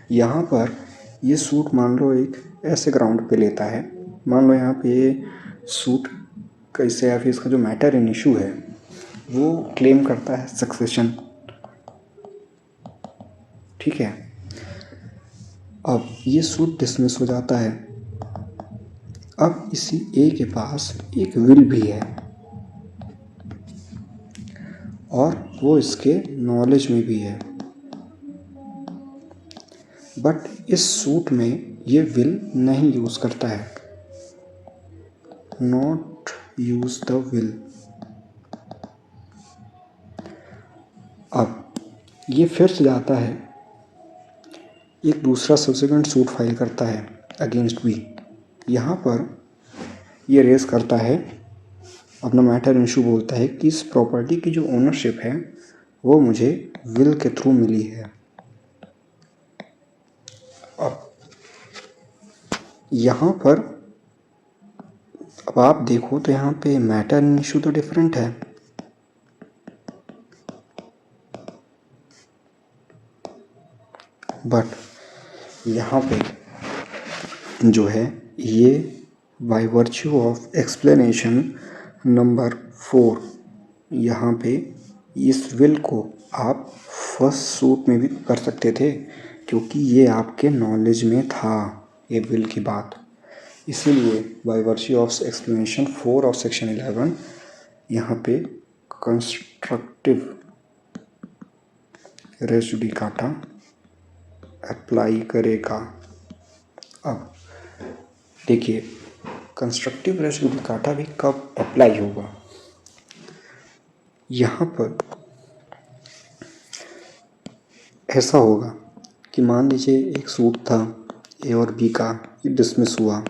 यहाँ पर ये सूट मान लो एक ऐसे ग्राउंड पे लेता है, मान लो यहाँ पे ये सूट कैसे या फिर इसका जो मैटर इन इशू है वो क्लेम करता है सक्सेशन, ठीक है। अब ये सूट डिसमिस हो जाता है। अब इसी ए के पास एक विल भी है और वो इसके नॉलेज में भी है, बट इस सूट में ये विल नहीं यूज़ करता है, नॉट यूज द विल। अब ये फिर से जाता है, एक दूसरा सब्सिक्वेंट सूट फाइल करता है अगेंस्ट बी। यहाँ पर ये रेस करता है, अपना मैटर इशू बोलता है कि इस प्रॉपर्टी की जो ओनरशिप है वो मुझे विल के थ्रू मिली है। अब यहाँ पर अब आप देखो तो यहाँ पे मैटर इशू तो डिफरेंट है, बट यहाँ पे जो है ये bye virtue of explanation number 4, यहाँ पे इस विल को आप फर्स्ट सूट में भी कर सकते थे क्योंकि ये आपके नॉलेज में था ये विल की बात। इसीलिए bye virtue of explanation 4 of section 11 यहाँ पे कंस्ट्रक्टिव रेस जुडिकाटा अप्लाई करेगा। अब देखिए कंस्ट्रक्टिव रेस जुडिकाटा भी कब अप्लाई होगा, यहाँ पर ऐसा होगा कि मान लीजिए एक सूट था ए और बी का, ये डिसमिस हुआ,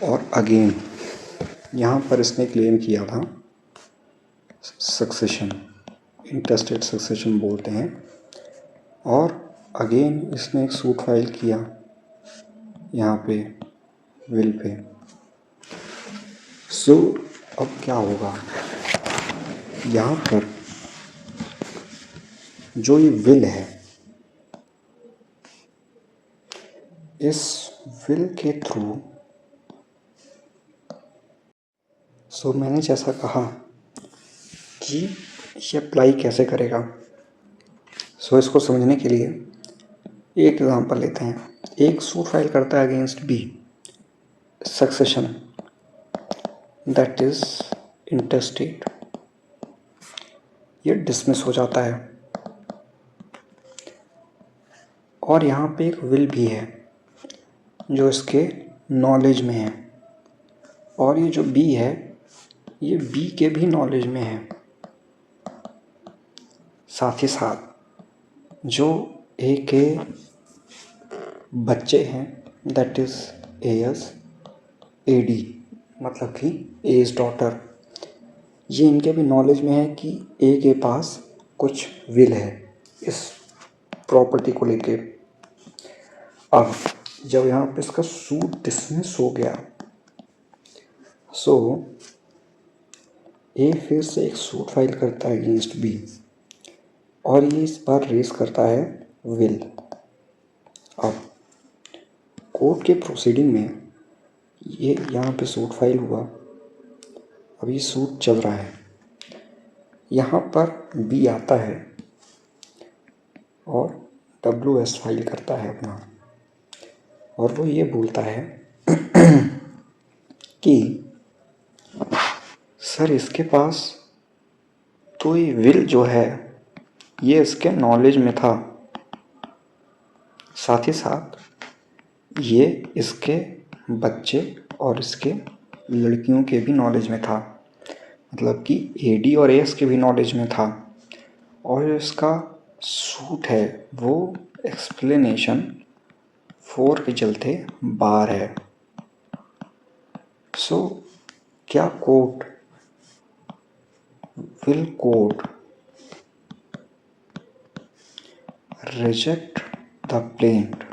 और अगेन यहाँ पर इसने क्लेम किया था सक्सेशन, इंटरस्टेट सक्सेशन बोलते हैं, और अगेन इसने एक सूट फाइल किया यहाँ पे विल पे। सो अब क्या होगा, यहाँ पर जो ये विल है इस विल के थ्रू, सो मैंने जैसा कहा कि ये अप्लाई कैसे करेगा, सो इसको समझने के लिए एक एग्जांपल लेते हैं। एक सूट फाइल करता है against B, succession that is intestate, ये डिसमिस हो जाता है और यहाँ पे एक विल भी है जो इसके नॉलेज में है, और ये जो बी है ये बी के भी नॉलेज में है। साथ ही साथ जो ए के बच्चे हैं दैट इज एस एडी, मतलब कि एज डॉटर, ये इनके भी नॉलेज में है कि ए के पास कुछ विल है इस प्रॉपर्टी को लेके। अब जब यहाँ पे इसका सूट डिसमिस हो गया, सो ए फिर से एक सूट फाइल करता है अगेंस्ट बी और ये इस बार रेस करता है विल। अब कोर्ट के प्रोसीडिंग में ये यहाँ पे सूट फाइल हुआ, अब ये सूट चल रहा है, यहाँ पर बी आता है और WS फाइल करता है अपना, और वो ये बोलता है कि सर इसके पास तो ये विल जो है ये इसके नॉलेज में था, साथ ही साथ ये इसके बच्चे और इसके लड़कियों के भी नॉलेज में था, मतलब कि एडी और एस के भी नॉलेज में था, और जो इसका सूट है वो एक्सप्लेनेशन 4 के चलते बार है। सो क्या court will court reject the plaint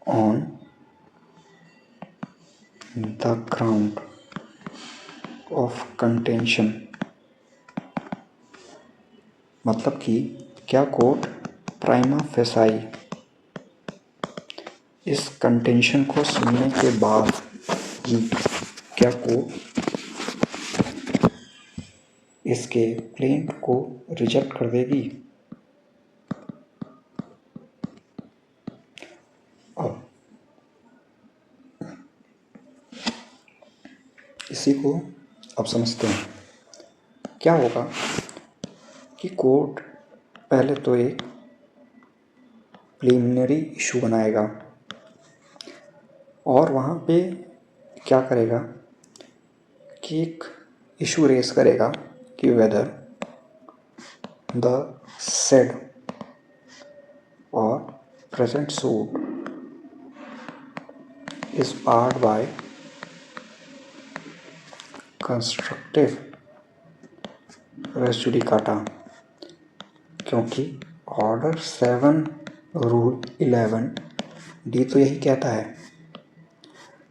on the ground of contention, मतलब कि क्या कोर्ट प्राइमा फेसाई इस कंटेंशन को सुनने के बाद ही क्या कोर्ट इसके प्लेंट को रिजेक्ट कर देगी। अब इसी को अब समझते हैं क्या होगा कि कोर्ट पहले तो एक प्रिलिमिनरी इशू बनाएगा और वहाँ पे क्या करेगा कि एक इशू रेस करेगा कि whether the said or present suit is barred by constructive res judicata, क्योंकि ऑर्डर 7 रूल 11 डी तो यही कहता है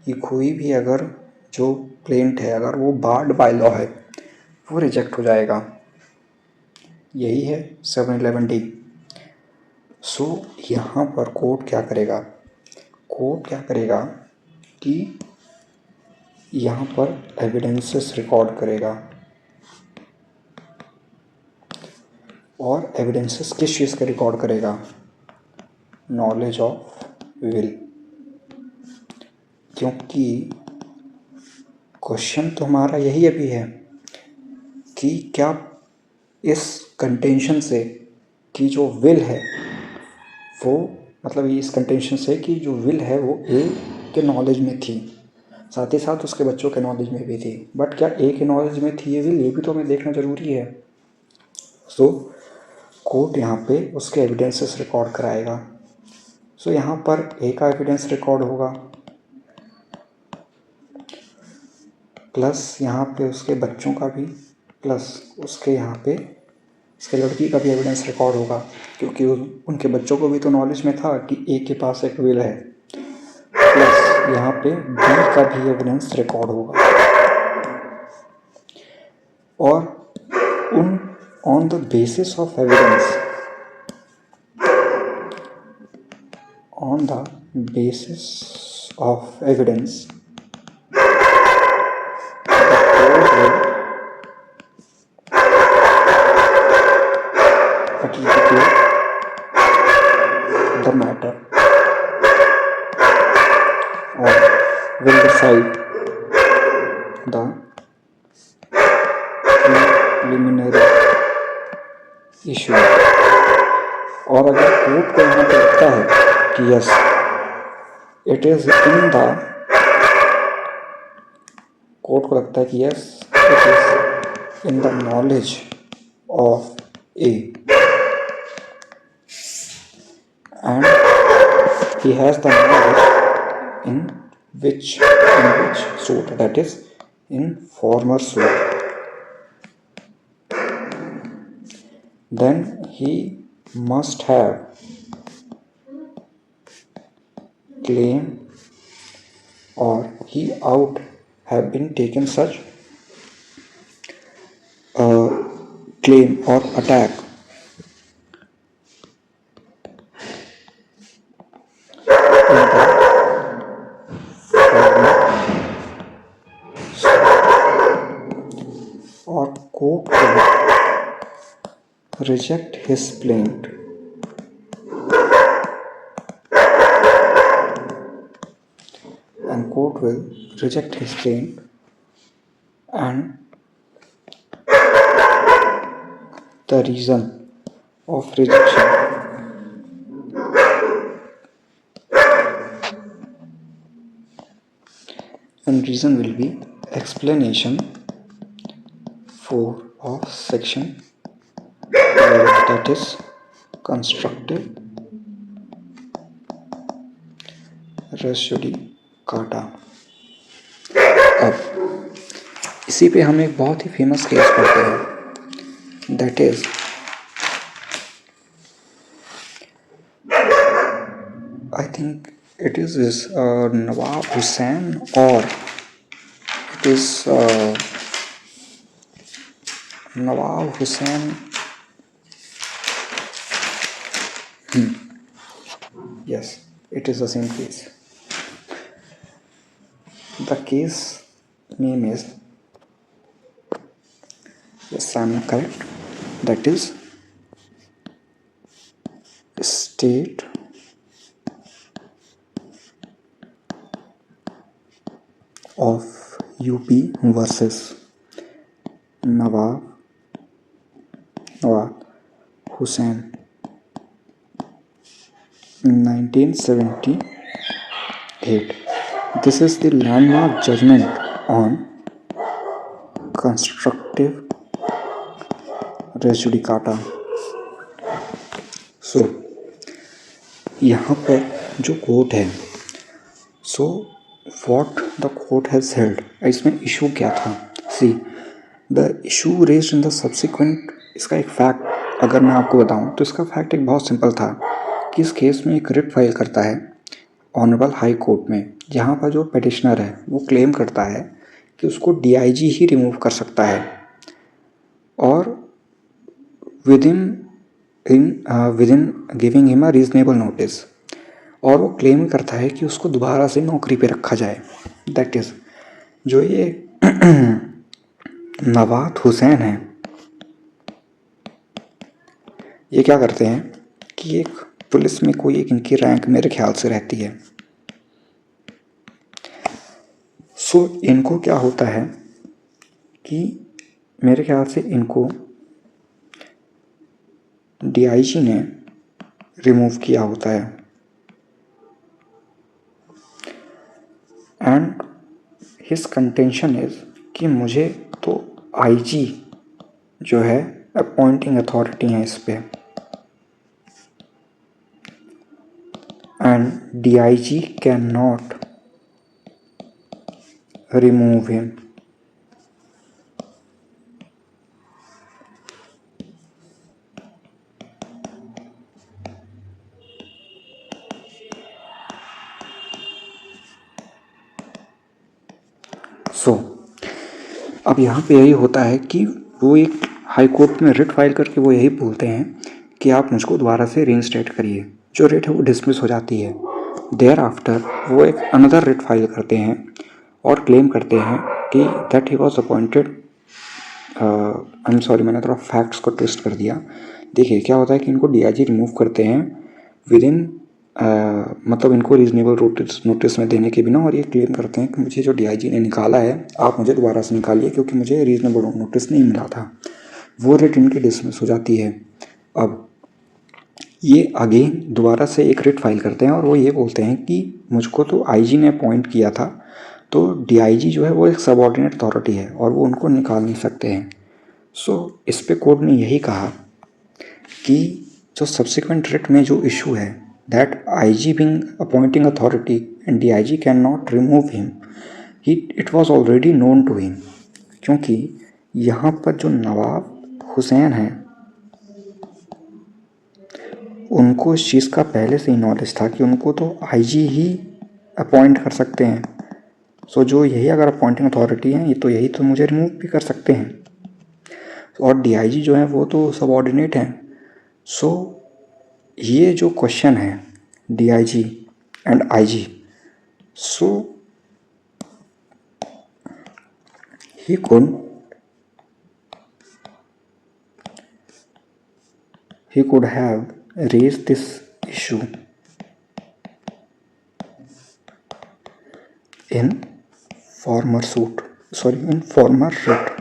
कि कोई भी अगर जो प्लेंट है अगर वो बार्ड बाय लॉ है वो रिजेक्ट हो जाएगा। यही है 711 डी। सो यहाँ पर कोर्ट क्या करेगा, कोर्ट क्या करेगा कि यहाँ पर एविडेंसेस रिकॉर्ड करेगा। और एविडेंसेस किस चीज़ का रिकॉर्ड करेगा, नॉलेज ऑफ विल, क्योंकि क्वेश्चन तो हमारा यही अभी है कि क्या इस कंटेंशन से कि जो विल है वो मतलब इस कंटेंशन से कि जो विल है वो ए के नॉलेज में थी, साथ ही साथ उसके बच्चों के नॉलेज में भी थी, बट क्या ए के नॉलेज में थी ये विल, ये भी तो हमें देखना ज़रूरी है। सो कोर्ट यहाँ पे उसके एविडेंसेस रिकॉर्ड कराएगा। सो यहाँ पर ए का एविडेंस रिकॉर्ड होगा प्लस यहाँ पे उसके बच्चों का भी, प्लस उसके यहाँ पे उसके लड़की का भी एविडेंस रिकॉर्ड होगा, क्योंकि उनके बच्चों को भी तो नॉलेज में था कि ए के पास एक विल है। प्लस यहाँ पे बी का भी एविडेंस रिकॉर्ड होगा और उन on the basis of evidence, on the basis of evidence, the court will adjudicate the matter or will decide the preliminary issue। और अगर कोर्ट को यहाँ पे लगता है कि yes it is in the, court को लगता है कि yes it is in the knowledge of A and he has the knowledge in which suit, that is in former suit, then he must have claim or he out have been taken such claim or attack in the or court will reject his plaint and court will reject his plaint and the reason of rejection and reason will be explanation 4 of section 12, that is constructive res judicata। अब इसी पे हम एक बहुत ही famous case पढ़ते हैं, that is I think it is Nawab Hussain और is Nawab Hussain. Yes, it is the same case. The case name is, yes, I am correct. That is State of UP versus Nawab Hussain, 1978. This is the landmark judgment on constructive res judicata. सो यहाँ पर जो court है, so what the court has held, इसमें issue क्या था? See the issue raised in the subsequent, इसका एक fact अगर मैं आपको बताऊं तो इसका फैक्ट एक बहुत सिंपल था कि इस केस में एक रिट फाइल करता है ऑनरेबल हाई कोर्ट में, जहाँ पर जो पिटिशनर है वो क्लेम करता है कि उसको DIG ही रिमूव कर सकता है और within giving him a reasonable notice, और वो क्लेम करता है कि उसको दोबारा से नौकरी पे रखा जाए। दैट इज़ जो ये नवाब हुसैन है, ये क्या करते हैं कि एक पुलिस में कोई एक इनकी रैंक मेरे ख्याल से रहती है। सो इनको क्या होता है कि मेरे ख्याल से इनको DIG ने रिमूव किया होता है एंड हिज कंटेंशन इज कि मुझे तो IG जो है अपॉइंटिंग अथॉरिटी है इस पे, and DIG can not remove him. So अब यहाँ पे यही होता है कि वो एक हाई कोर्ट में रिट फाइल करके वो यही बोलते हैं कि आप मुझको दोबारा से रीइंस्टेट करिए। जो रिट है वो डिसमिस हो जाती है। देयर आफ्टर वो एक अनदर रिट फाइल करते हैं और क्लेम करते हैं कि that he was appointed, I am sorry मैंने थोड़ा फैक्ट्स को ट्विस्ट कर दिया। देखिए क्या होता है कि इनको DIG रिमूव करते हैं विद इन मतलब इनको रीजनेबल नोटिस में देने के बिना, और ये क्लेम करते हैं कि मुझे जो DIG ने निकाला है आप मुझे दोबारा से निकालिए क्योंकि मुझे रीजनेबल नोटिस नहीं मिला था। वो रिट इनकी डिसमिस हो जाती है। अब ये अगेन दोबारा से एक रिट फाइल करते हैं और वो ये बोलते हैं कि मुझको तो IG ने अपॉइंट किया था, तो DIG जो है वो एक सबऑर्डिनेट अथॉरिटी है और वो उनको निकाल नहीं सकते हैं। सो इस पे कोर्ट ने यही कहा कि जो सब्सिक्वेंट रिट में जो इशू है that IG being appointing authority and DIG cannot remove him, it was already known to him, क्योंकि यहाँ पर जो नवाब हुसैन हैं उनको इस चीज़ का पहले से ही नॉलेज था कि उनको तो IG ही अपॉइंट कर सकते हैं। सो जो यही अगर अपॉइंटिंग अथॉरिटी हैं ये तो यही तो मुझे रिमूव भी कर सकते हैं, और DIG जो है वो तो सबऑर्डिनेट हैं। सो ये जो क्वेश्चन है DIG and IG, so he could have raised this issue in former writ,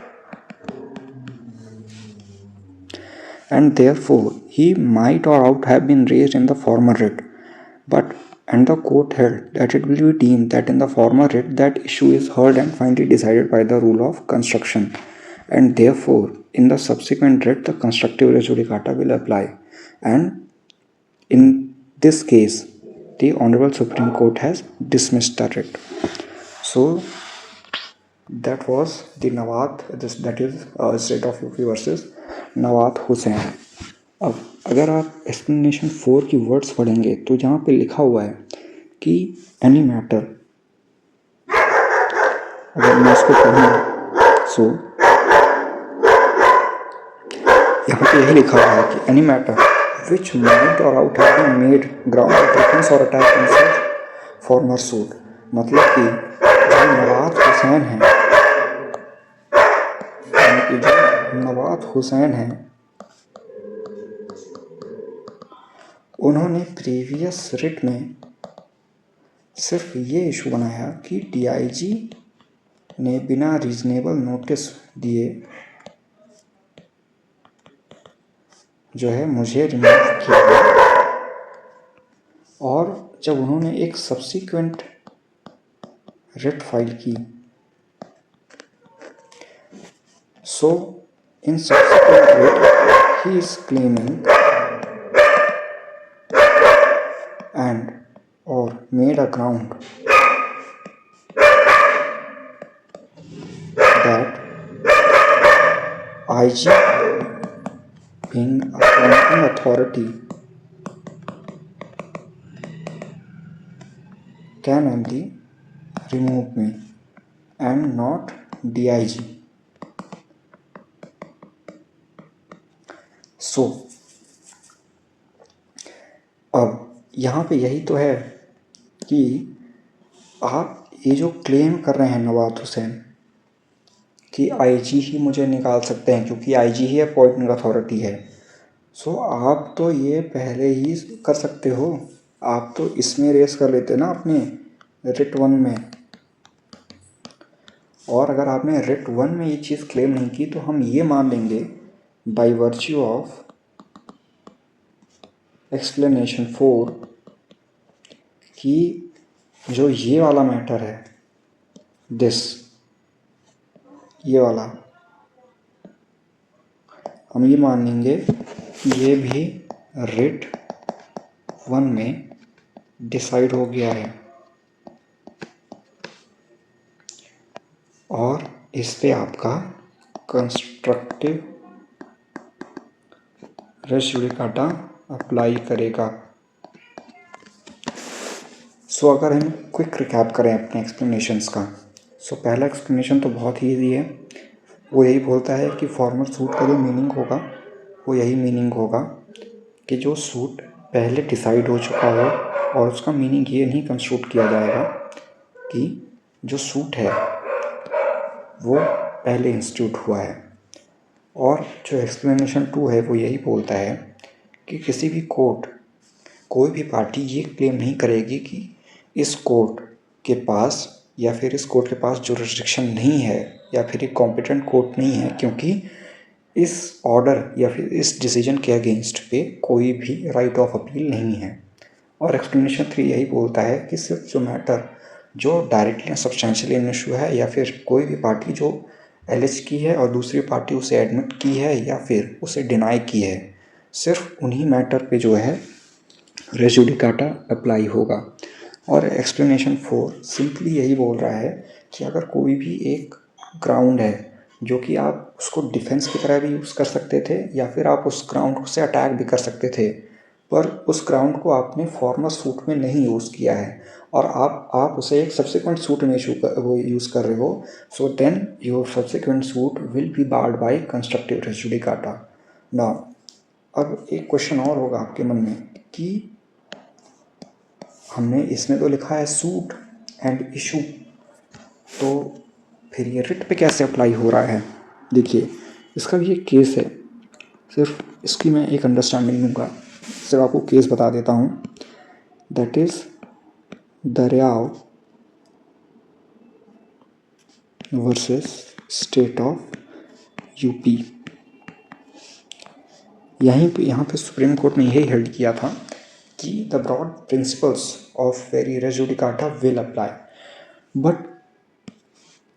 and therefore he might or ought have been raised in the former writ, and the court held that it will be deemed that in the former writ that issue is heard and finally decided by the rule of construction, and therefore in the subsequent writ the constructive res judicata will apply, and in this case the Honorable Supreme Court has dismissed the writ. So that was the that is State of UP versus नवाब हुसैन। अब अगर आप explanation 4 की words पढ़ेंगे तो जहाँ पे लिखा हुआ है कि एनी मैटर अगर मैं इसको पढ़ूँ सो यहाँ पे यही लिखा हुआ है कि any matter which might or ought have been made ground of defence or attack in former suit, मतलब कि जो नवाब हुसैन हैं, यानी कि जो नवाब हुसैन हैं, उन्होंने प्रीवियस रिट में सिर्फ ये इशू बनाया कि डीआईजी ने बिना रीजनेबल नोटिस दिए जो है मुझे रिमूव किया, और जब उन्होंने एक सब्सिक्वेंट रिट फाइल की, so in subsequent writ he is claiming and or made a ground that IG being a appointing authority can only remove me and not DIG. So अब यहाँ पे यही तो है कि आप ये जो क्लेम कर रहे हैं नवाब हुसैन कि आईजी ही मुझे निकाल सकते हैं क्योंकि आईजी ही अपॉइंटिंग अथॉरिटी है, सो आप तो ये पहले ही कर सकते हो, आप तो इसमें रेस कर लेते ना अपने रिट 1 में। और अगर आपने रिट 1 में ये चीज़ क्लेम नहीं की तो हम ये मान लेंगे बाय वर्च्यू ऑफ एक्सप्लेनेशन 4 कि जो ये वाला मैटर है, ये वाला, हम ये मान लेंगे ये भी रिट 1 में डिसाइड हो गया है और इस पे आपका कंस्ट्रक्टिव रेस जुडिकाटा अप्लाई करेगा। सो अगर हम क्विक रिकैप करें अपने एक्सप्लेनेशंस का, सो पहला एक्सप्लेनेशन तो बहुत ही ईजी है, वो यही बोलता है कि फॉर्मल सूट का जो मीनिंग होगा वो यही मीनिंग होगा कि जो सूट पहले डिसाइड हो चुका हो, और उसका मीनिंग ये नहीं कंस्ट्रक्ट किया जाएगा कि जो सूट है वो पहले इंस्टीट्यूट हुआ है। और जो एक्सप्लेनेशन 2 है वो यही बोलता है कि किसी भी कोर्ट, कोई भी पार्टी ये क्लेम नहीं करेगी कि इस कोर्ट के पास या फिर इस कोर्ट के पास जुरिस्डिक्शन नहीं है या फिर एक कॉम्पिटेंट कोर्ट नहीं है, क्योंकि इस ऑर्डर या फिर इस डिसीजन के अगेंस्ट पे कोई भी राइट ऑफ अपील नहीं है। और एक्सप्लेनेशन 3 यही बोलता है कि सिर्फ जो मैटर जो डायरेक्टली सब्सटेंशियली इन इशू है या फिर कोई भी पार्टी जो एलिज की है और दूसरी पार्टी उसे एडमिट की है या फिर उसे डिनाई की है, सिर्फ उन्हीं मैटर पे जो है रेस जुडिकाटा अप्लाई होगा। और एक्सप्लेनेशन 4 सिंपली यही बोल रहा है कि अगर कोई भी एक ग्राउंड है जो कि आप उसको डिफेंस की तरह भी यूज़ कर सकते थे या फिर आप उस ग्राउंड से अटैक भी कर सकते थे, पर उस ग्राउंड को आपने फॉर्मल सूट में नहीं यूज़ किया है और आप उसे एक सब्सिक्वेंट सूट में वो यूज़ कर रहे हो, so then your subsequent suit will be barred by constructive res judicata. Now अब एक क्वेश्चन और होगा आपके मन में कि हमने इसमें तो लिखा है सूट एंड इशू, तो फिर ये रिट पे कैसे अप्लाई हो रहा है। देखिए इसका भी एक केस है, सिर्फ इसकी मैं एक अंडरस्टैंडिंग दूंगा, सिर्फ आपको केस बता देता हूँ। That is Dariyao versus state of UP. यहाँ पे सुप्रीम कोर्ट ने यही हेल्ड किया था कि the broad principles of very res judicata will apply, but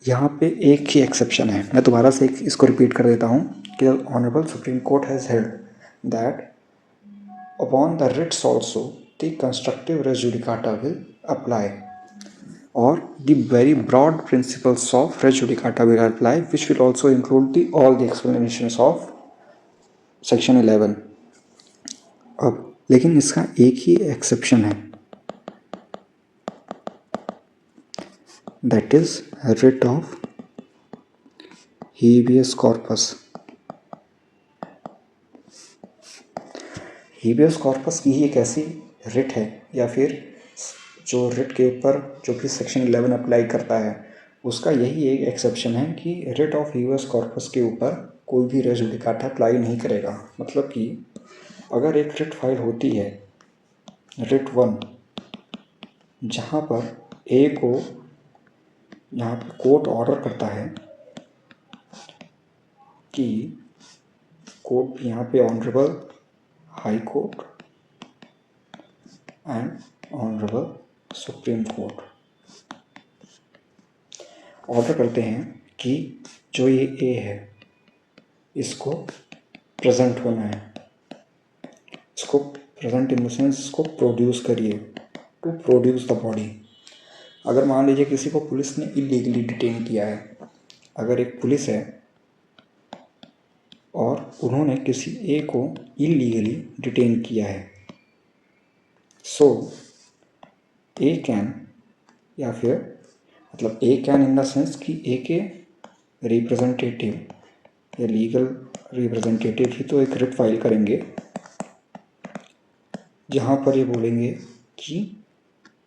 यहाँ पे एक ही एक्सेप्शन है। मैं दोबारा से इसको रिपीट कर देता हूँ कि honourable supreme court has held that upon the writs also the constructive res judicata will apply, or the very broad principles of res judicata will apply, which will also include all the explanations of section 11। अब लेकिन इसका एक ही exception है, that is writ of habeas corpus. Habeas corpus की ही एक ऐसी writ है, या फिर जो रिट के ऊपर जो कि सेक्शन 11 अप्लाई करता है, उसका यही एक एक्सेप्शन है कि रिट ऑफ हेबियस कॉर्पस के ऊपर कोई भी रेस जुडिकाटा अप्लाई नहीं करेगा। मतलब कि अगर एक रिट फाइल होती है, रिट 1, जहाँ पर ए को, यहाँ पर कोर्ट ऑर्डर करता है कि कोर्ट यहाँ पे honourable high court and honourable supreme court order करते हैं कि जो ये ए है इसको प्रेजेंट होना है, इसको प्रेजेंट इन द सेंस इसको प्रोड्यूस करिए, टू प्रोड्यूस द बॉडी। अगर मान लीजिए किसी को पुलिस ने इलीगली डिटेन किया है, अगर एक पुलिस है और उन्होंने किसी ए को इलीगली डिटेन किया है, सो ए कैन, या फिर मतलब ए कैन इन द सेंस कि ए के रिप्रेजेंटेटिव या लीगल रिप्रेजेंटेटिव ही तो एक रिट फाइल करेंगे जहाँ पर ये बोलेंगे कि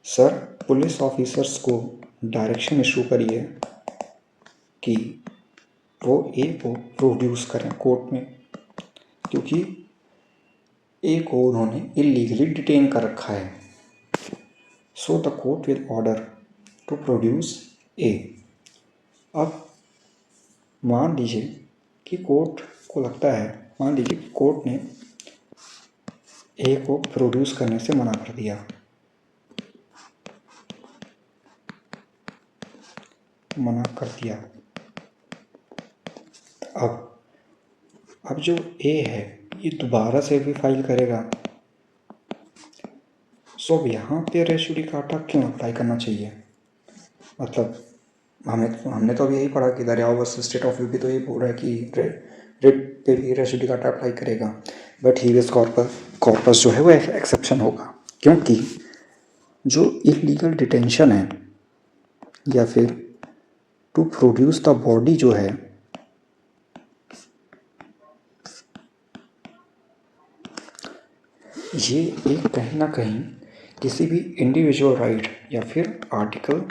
सर पुलिस ऑफिसर्स को डायरेक्शन इशू करिए कि वो ए को प्रोड्यूस करें कोर्ट में, क्योंकि ए को उन्होंने इलीगली डिटेन कर रखा है। So the court will order to produce A. अब मान लीजिए कि कोर्ट को लगता है, मान लीजिए कि कोर्ट ने ए को प्रोड्यूस करने से मना कर दिया, मना कर दिया। अब जो ए है ये दोबारा से भी फाइल करेगा, सो अब यहाँ पे रेस जुडिकाटा क्यों अप्लाई करना चाहिए? मतलब हमने तो अभी यही पढ़ा कि दरियाओ वर्सेस स्टेट ऑफ यूपी तो ये बोल रहा है कि रेट पे भी रेस जुडिकाटा अप्लाई करेगा, बट हेबियस कॉर्पस जो है वो एक्सेप्शन होगा, क्योंकि जो इलीगल डिटेंशन है या फिर टू प्रोड्यूस द बॉडी जो है, ये एक कहीं ना कहीं किसी भी इंडिविजुअल राइट या फिर आर्टिकल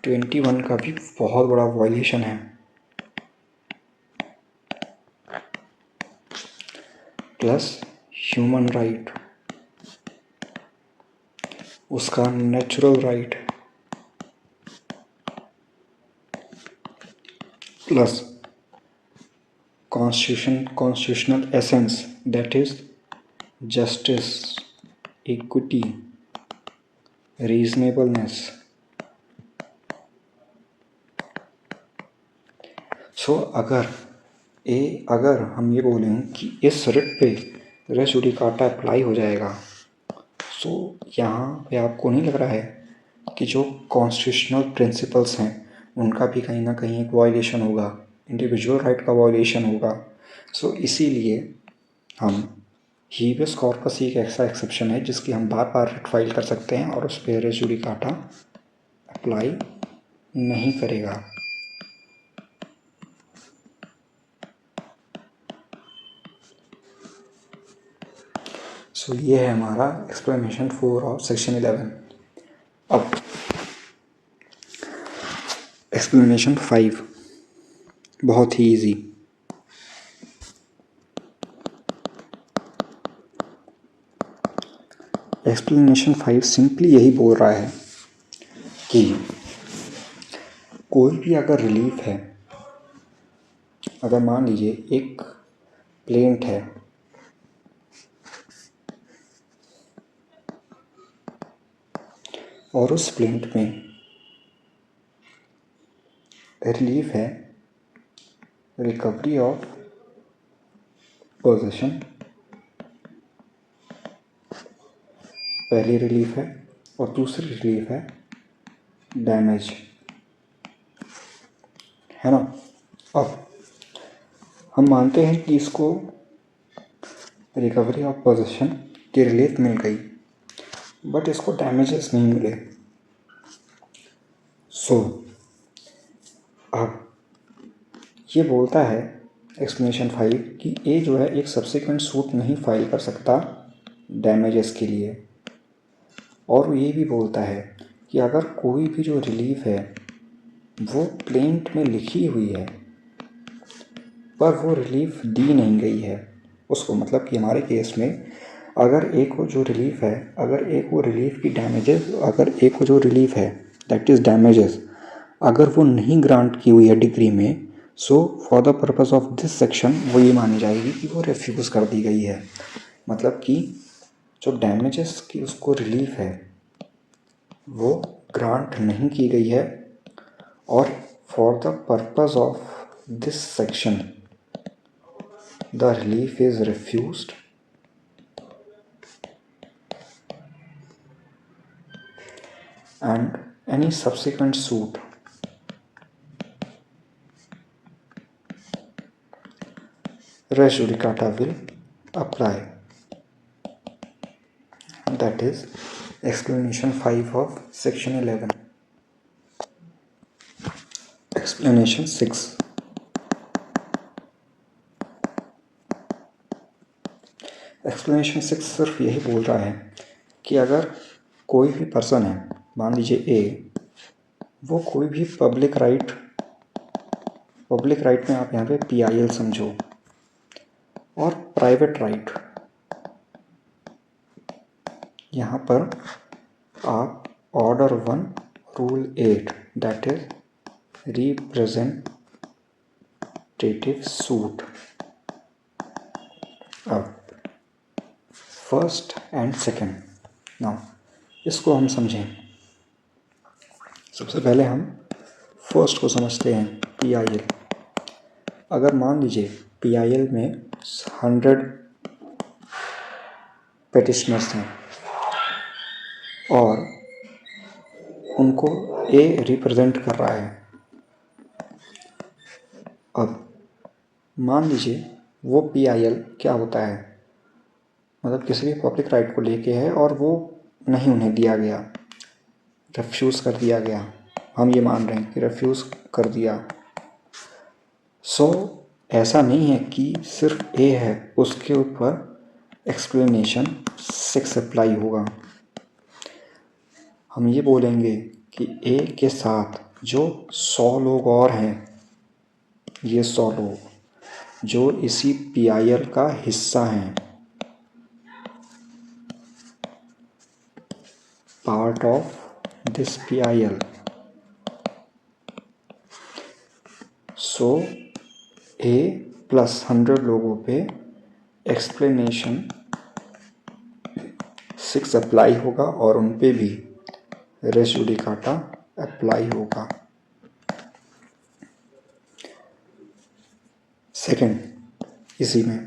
21 का भी बहुत बड़ा वायलेशन है। प्लस ह्यूमन राइट, उसका natural right, plus constitutional essence that is justice, equity, reasonableness. So अगर हम ये बोलें कि इस रिट पे रेस जुडिकाटा अप्लाई हो जाएगा, सो यहाँ पे आपको नहीं लग रहा है कि जो कॉन्स्टिट्यूशनल प्रिंसिपल्स हैं उनका भी कहीं ना कहीं एक वायलेशन होगा, इंडिविजुअल राइट का वायलेशन होगा। सो इसीलिए हम हेबियस कॉर्पस ही एक ऐसा एक्सेप्शन है जिसकी हम बार बार रिट फाइल कर सकते हैं और उस पर रेस जुडिकाटा अप्लाई नहीं करेगा। सो ये है हमारा एक्सप्लेनेशन 4 ऑफ सेक्शन 11। अब एक्सप्लेनेशन 5 बहुत ही इजी। एक्सप्लेनेशन 5 सिंपली यही बोल रहा है कि कोई भी अगर रिलीफ है, अगर मान लीजिए एक प्लेंट है और उस प्लेंट में रिलीफ है रिकवरी ऑफ पोजेशन, पहली रिलीफ है, और दूसरी रिलीफ है डैमेज, है ना। अब हम मानते हैं कि इसको रिकवरी ऑफ पोजेशन की रिलीफ मिल गई, बट इसको डैमेजेस नहीं मिले। सो अब ये बोलता है एक्सप्लेनेशन 5 कि ए जो है एक सब्सिक्वेंट सूट नहीं फाइल कर सकता डैमेजेस के लिए, और ये भी बोलता है कि अगर कोई भी जो रिलीफ है वो प्लेंट में लिखी हुई है पर वो रिलीफ दी नहीं गई है उसको, मतलब कि हमारे केस में अगर एक वो जो रिलीफ है, अगर एक वो रिलीफ की डैमेजेस, अगर एक वो जो रिलीफ है दैट इज़ डैमेजेस अगर वो नहीं ग्रांट की हुई है डिग्री में, so for the purpose of this section वो ये मानी जाएगी कि वो रिफ्यूज़ कर दी गई है। मतलब कि जो डैमेजेस की उसको रिलीफ है वो ग्रांट नहीं की गई है, और for the purpose of this section the relief is refused and any subsequent suit res judicata will apply. That is explanation 5 of section 11. Explanation 6. Explanation 6 सिर्फ यही बोल रहा है कि अगर कोई भी पर्सन है, मान लीजिए ए, वो कोई भी पब्लिक राइट में आप यहाँ पे PIL समझो, और प्राइवेट राइट यहाँ पर आप order 1 rule 8 that is representative suit. अब फर्स्ट एंड सेकेंड, नाउ इसको हम समझें। सबसे पहले हम फर्स्ट को समझते हैं, PIL। अगर मान लीजिए PIL में 100 पेटिशनर्स हैं और उनको ए रिप्रेजेंट कर रहा है। अब मान लीजिए वो PIL क्या होता है, मतलब किसी भी पब्लिक राइट को लेके है और वो नहीं उन्हें दिया गया, रिफ्यूज़ कर दिया गया, हम ये मान रहे हैं कि रिफ्यूज़ कर दिया। सो ऐसा नहीं है कि सिर्फ ए है उसके ऊपर एक्सप्लेनेशन 6 अप्लाई होगा। हम ये बोलेंगे कि ए के साथ जो 100 लोग और हैं, ये 100 लोग जो इसी PIL का हिस्सा हैं, part of this PIL, so A plus 100 लोगों पे एक्सप्लेनेशन 6 अप्लाई होगा और उन पे भी रेस जुडिकाटा अप्लाई होगा। सेकंड, इसी में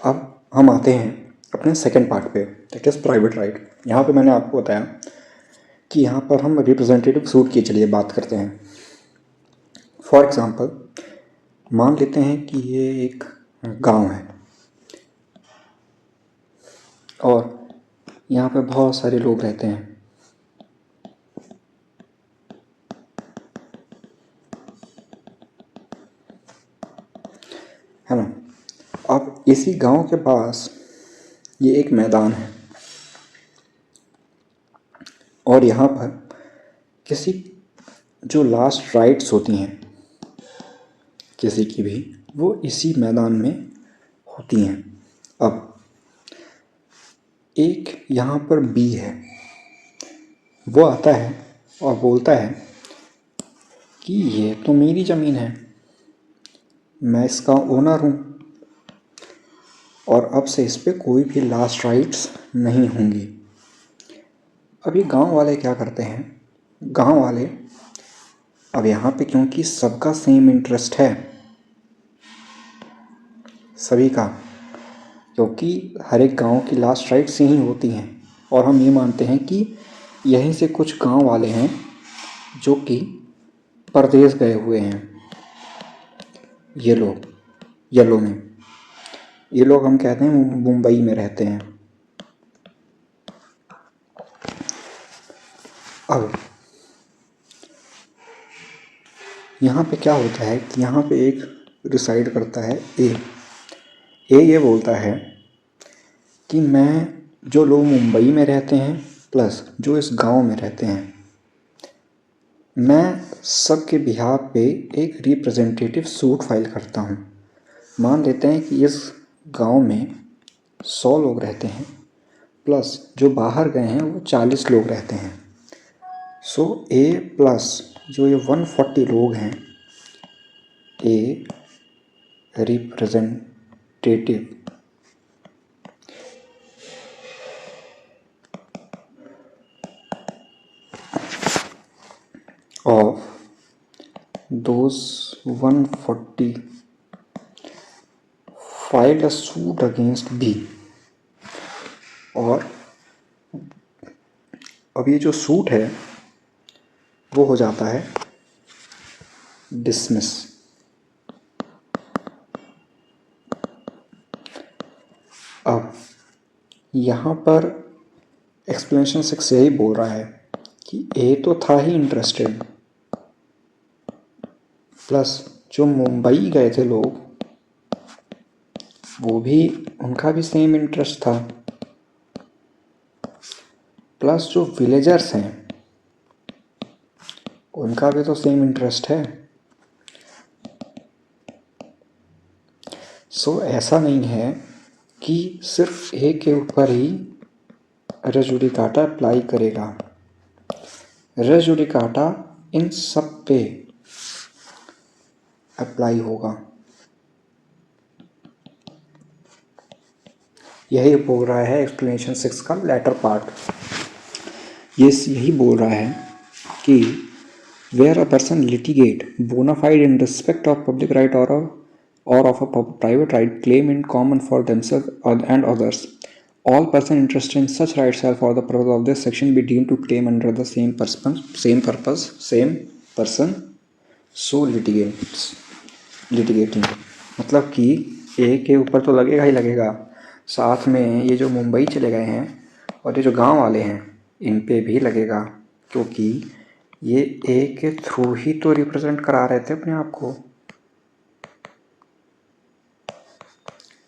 अब हम आते हैं अपने सेकंड पार्ट पे, दैट इज़ प्राइवेट राइट। यहाँ पे मैंने आपको बताया कि यहाँ पर हम रिप्रेजेंटेटिव सूट की चलिए बात करते हैं। फॉर एग्ज़ाम्पल मान लेते हैं कि ये एक गांव है और यहाँ पे बहुत सारे लोग रहते हैं, है ना। अब इसी गांव के पास ये एक मैदान है और यहाँ पर किसी जो लास्ट राइट्स होती हैं किसी की भी, वो इसी मैदान में होती हैं। अब एक यहाँ पर बी है, वो आता है और बोलता है कि ये तो मेरी ज़मीन है, मैं इसका ओनर हूँ और अब से इस पर कोई भी लास्ट राइट्स नहीं होंगी। अब ये गांव वाले क्या करते हैं, गांव वाले अब यहाँ पे क्योंकि सबका सेम इंटरेस्ट है, सभी का, क्योंकि हर एक गांव की लास्ट राइट्स यहीं होती हैं और हम ये मानते हैं कि यहीं से कुछ गांव वाले हैं जो कि परदेश गए हुए हैं ये लोग, येलो में। ये लोग हम कहते हैं मुंबई में रहते हैं। अब यहाँ पे क्या होता है कि यहाँ पे एक डिसाइड करता है ए ये बोलता है कि मैं, जो लोग मुंबई में रहते हैं प्लस जो इस गांव में रहते हैं, मैं सबके बिहाफ पे एक रिप्रेजेंटेटिव सूट फाइल करता हूँ। मान लेते हैं कि इस गांव में 100 लोग रहते हैं प्लस जो बाहर गए हैं वो 40 लोग रहते हैं। सो ए प्लस जो ये 140 लोग हैं, a representative of those 140 filed a suit against B। और अब ये जो सूट है वो हो जाता है डिसमिस। अब यहाँ पर एक्सप्लेनेशन 6 यही बोल रहा है कि ए तो था ही इंटरेस्टेड, प्लस जो मुंबई गए थे लोग वो भी, उनका भी सेम इंटरेस्ट था, प्लस जो विलेजर्स हैं उनका भी तो सेम इंटरेस्ट है। सो ऐसा नहीं है कि सिर्फ ए के ऊपर ही रेस जुडिकाटा अप्लाई करेगा। रेस जुडिकाटा इन सब पे अप्लाई होगा। यही बोल रहा है एक्सप्लेनेशन 6 का लेटर पार्ट। ये यही बोल रहा है कि where a person litigate bona fide in respect of public right or of a private right claim in common for themselves and others, all persons interested in such rights shall for the purpose of this section be deemed to claim under the same person so litigating। मतलब कि ए के ऊपर तो लगेगा ही लगेगा, साथ में ये जो मुंबई चले गए हैं और ये जो गांव वाले हैं इन पे भी लगेगा, क्योंकि ये ए के थ्रू ही तो रिप्रेजेंट करा रहे थे अपने आप को,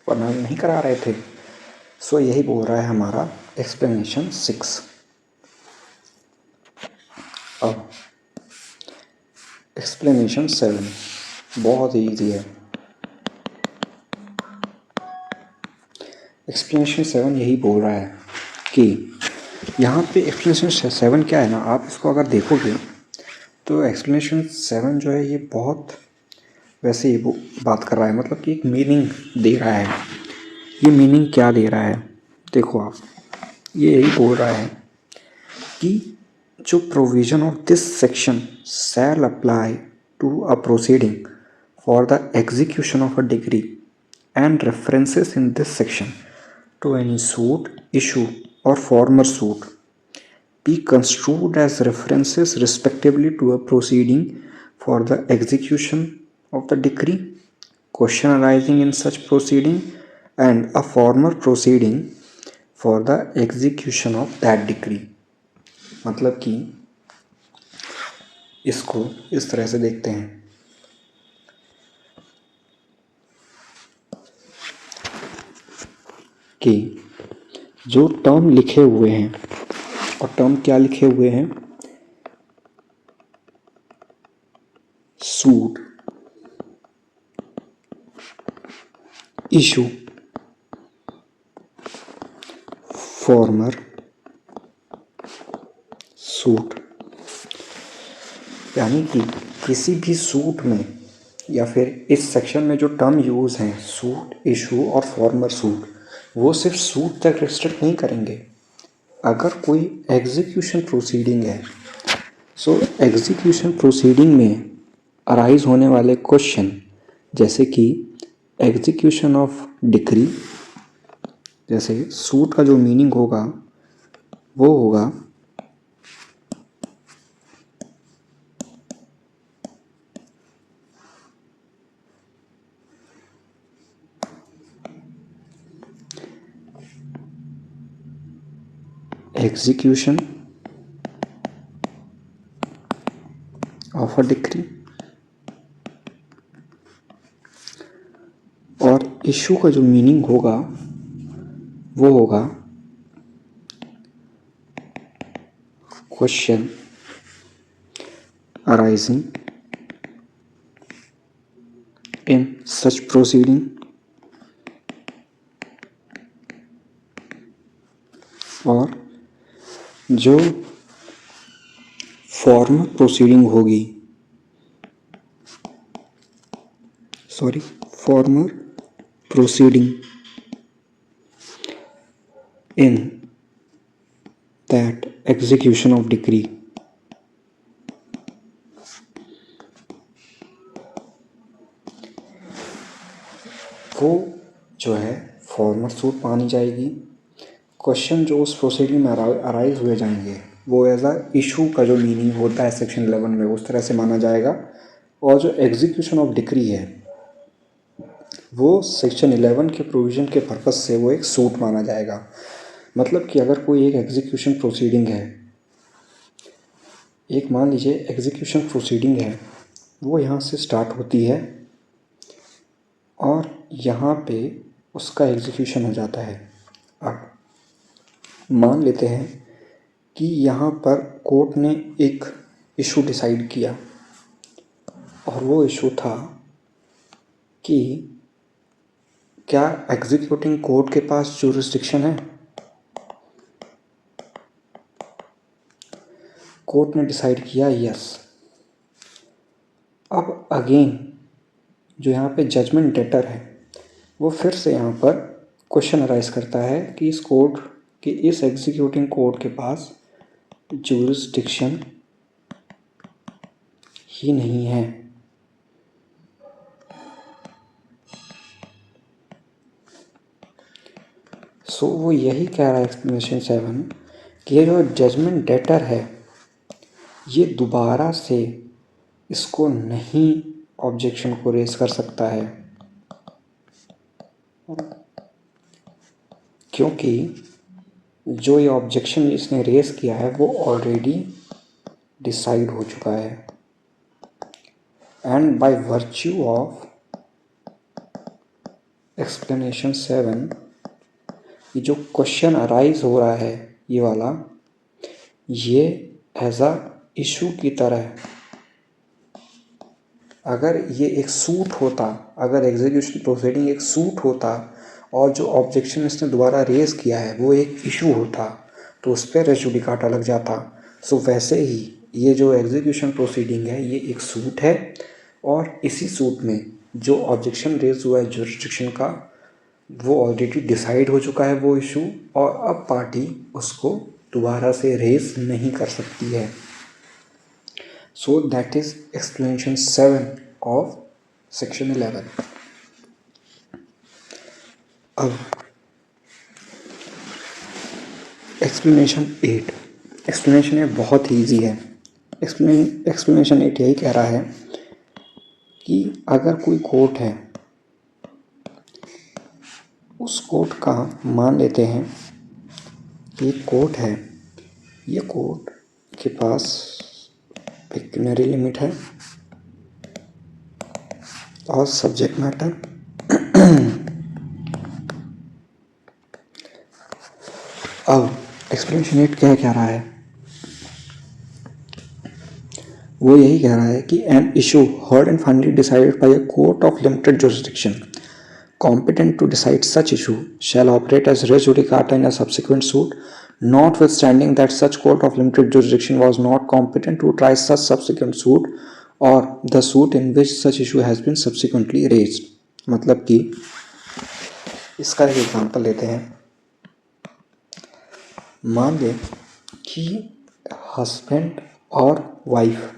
वरना नहीं करा रहे थे। सो यही बोल रहा है हमारा एक्सप्लेनेशन 6। अब एक्सप्लेनेशन 7 बहुत ही ईजी है। एक्सप्लेनेशन 7 यही बोल रहा है कि यहाँ पे एक्सप्लेनेशन 7 क्या है ना, आप इसको अगर देखोगे तो एक्सप्लेनेशन 7 जो है ये बहुत वैसे ही बात कर रहा है, मतलब कि एक मीनिंग दे रहा है। ये मीनिंग क्या दे रहा है देखो आप, ये यही बोल रहा है कि जो provision of this section shall apply to a proceeding for the execution of a degree and references in this section to any suit issue or former suit be construed as references respectively to a proceeding for the execution of the decree, question arising in such proceeding, and a former proceeding for the execution of that decree। मतलब कि इसको इस तरह से देखते हैं कि जो टर्म लिखे हुए हैं, और टर्म क्या लिखे हुए हैं, सूट, इशू, फॉर्मर सूट, यानी कि किसी भी सूट में या फिर इस सेक्शन में जो टर्म यूज़ हैं suit, issue or former suit, वो सिर्फ सूट तक रिस्ट्रिक्ट नहीं करेंगे। अगर कोई एग्जीक्यूशन प्रोसीडिंग है, सो एग्जीक्यूशन प्रोसीडिंग में अराइज होने वाले क्वेश्चन, जैसे कि एग्जीक्यूशन ऑफ डिक्री, जैसे सूट का जो मीनिंग होगा वो होगा execution of a decree, और इशू का जो मीनिंग होगा वो होगा question arising in such proceeding और जो फॉर्मल प्रोसीडिंग होगी, formal proceeding in that execution of decree वो जो है फॉर्मल सूट मानी जाएगी। क्वेश्चन जो उस प्रोसीडिंग में अराइज हुए जाएंगे वो एज अ इशू का जो मीनिंग होता है सेक्शन 11 में उस तरह से माना जाएगा, और जो एग्जीक्यूशन ऑफ डिक्री है वो सेक्शन 11 के प्रोविज़न के पर्पस से वो एक सूट माना जाएगा। मतलब कि अगर कोई एक एग्जीक्यूशन प्रोसीडिंग है, एक मान लीजिए एग्जीक्यूशन प्रोसीडिंग है, वो यहाँ से स्टार्ट होती है और यहाँ पे उसका एग्जीक्यूशन हो जाता है। अब मान लेते हैं कि यहाँ पर कोर्ट ने एक इशू डिसाइड किया और वो इशू था कि क्या एग्जीक्यूटिंग कोर्ट के पास जुरिस्डिक्शन है। कोर्ट ने डिसाइड किया यस। अब अगेन जो यहाँ पे जजमेंट डेटर है वो फिर से यहाँ पर क्वेश्चन अराइज करता है कि इस कोर्ट कि इस एग्जीक्यूटिंग कोर्ट के पास जुरिस्डिक्शन ही नहीं है। सो वो यही कह रहा है एक्सप्लेनेशन 7 कि ये जो जजमेंट डेटर है ये दोबारा से इसको नहीं ऑब्जेक्शन को रेज कर सकता है, क्योंकि जो ये ऑब्जेक्शन इसने रेज किया है वो ऑलरेडी डिसाइड हो चुका है। And bye virtue of explanation 7 ये जो क्वेश्चन अराइज हो रहा है ये वाला, ये एज अ इशू की तरह, अगर ये एक सूट होता, अगर एग्जीक्यूशन प्रोसीडिंग एक सूट होता और जो ऑब्जेक्शन इसने दोबारा रेज किया है वो एक इशू होता तो उस पर रेस जुडिकाटा लग जाता। सो वैसे ही ये जो एग्जीक्यूशन प्रोसीडिंग है ये एक सूट है और इसी सूट में जो ऑब्जेक्शन रेज हुआ है जुरिस्डिक्शन का वो ऑलरेडी डिसाइड हो चुका है वो इशू, और अब पार्टी उसको दोबारा से रेज नहीं कर सकती है। सो that is explanation 7 of section 11। अब एक्सप्लेनेशन 8। एक्सप्लेनेशन 8 बहुत ही ईजी है। एक्सप्लेनेशन 8 यही कह रहा है कि अगर कोई कोर्ट है, उस कोर्ट का मान लेते हैं कि एक कोर्ट है, ये कोर्ट के पास पेक्यूनियरी लिमिट है और सब्जेक्ट मैटर अब एक्सप्लेनेशन 8 क्या कह रहा है, वो यही कह रहा है कि an issue heard and finally decided by a court of limited jurisdiction competent to decide such issue shall operate as res judicata in a subsequent suit, notwithstanding that such court of limited jurisdiction was not competent to try such subsequent suit or the suit in which such issue has been subsequently raised। मतलब कि इसका एक example लेते हैं। मान लें कि husband और वाइफ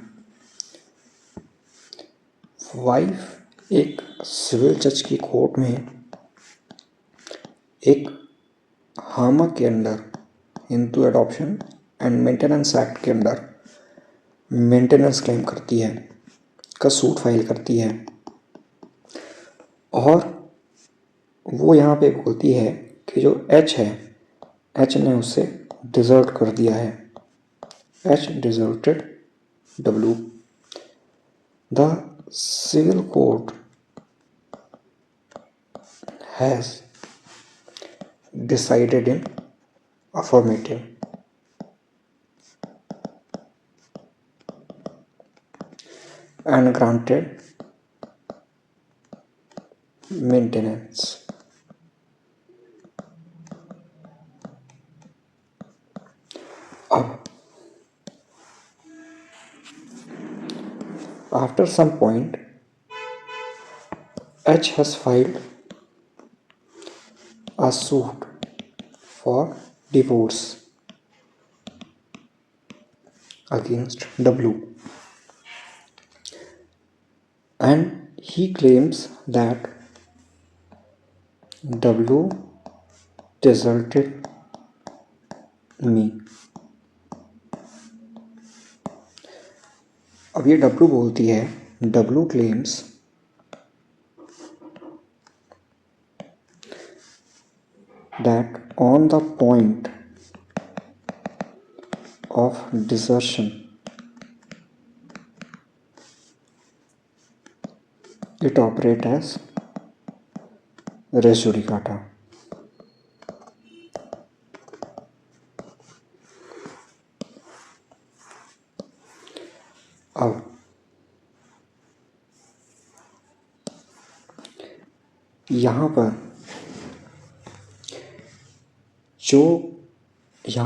एक सिविल जज की कोर्ट में एक हामा के under Hindu adoption and maintenance act के अंडर मेंटेनेंस क्लेम करती है, का सूट फाइल करती है, और वो यहाँ पे बोलती है कि जो एच है, एच ने उससे डिजर्ट कर दिया है, H deserted W. The civil court has decided in affirmative and granted maintenance. अब after some point, H has filed a suit for divorce against W, and he claims that W deserted me. अब ये W बोलती है, W claims that on the point of desertion, it operates as res judicata. अब यहाँ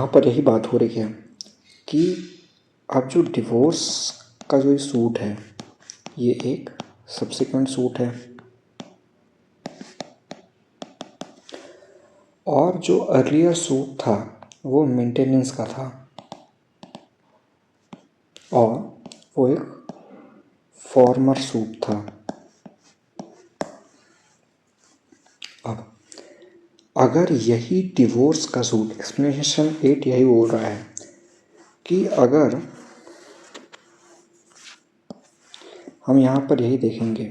पर यही बात हो रही है कि अब जो डिवोर्स का जो सूट है, ये एक सब्सिक्वेंट सूट है, और जो अर्लियर सूट था वो मेंटेनेंस का था, और वो एक फॉर्मर सूट था। अब अगर यही डिवोर्स का सूट, एक्सप्लेनेशन 8 यही बोल रहा है कि अगर हम यहाँ पर यही देखेंगे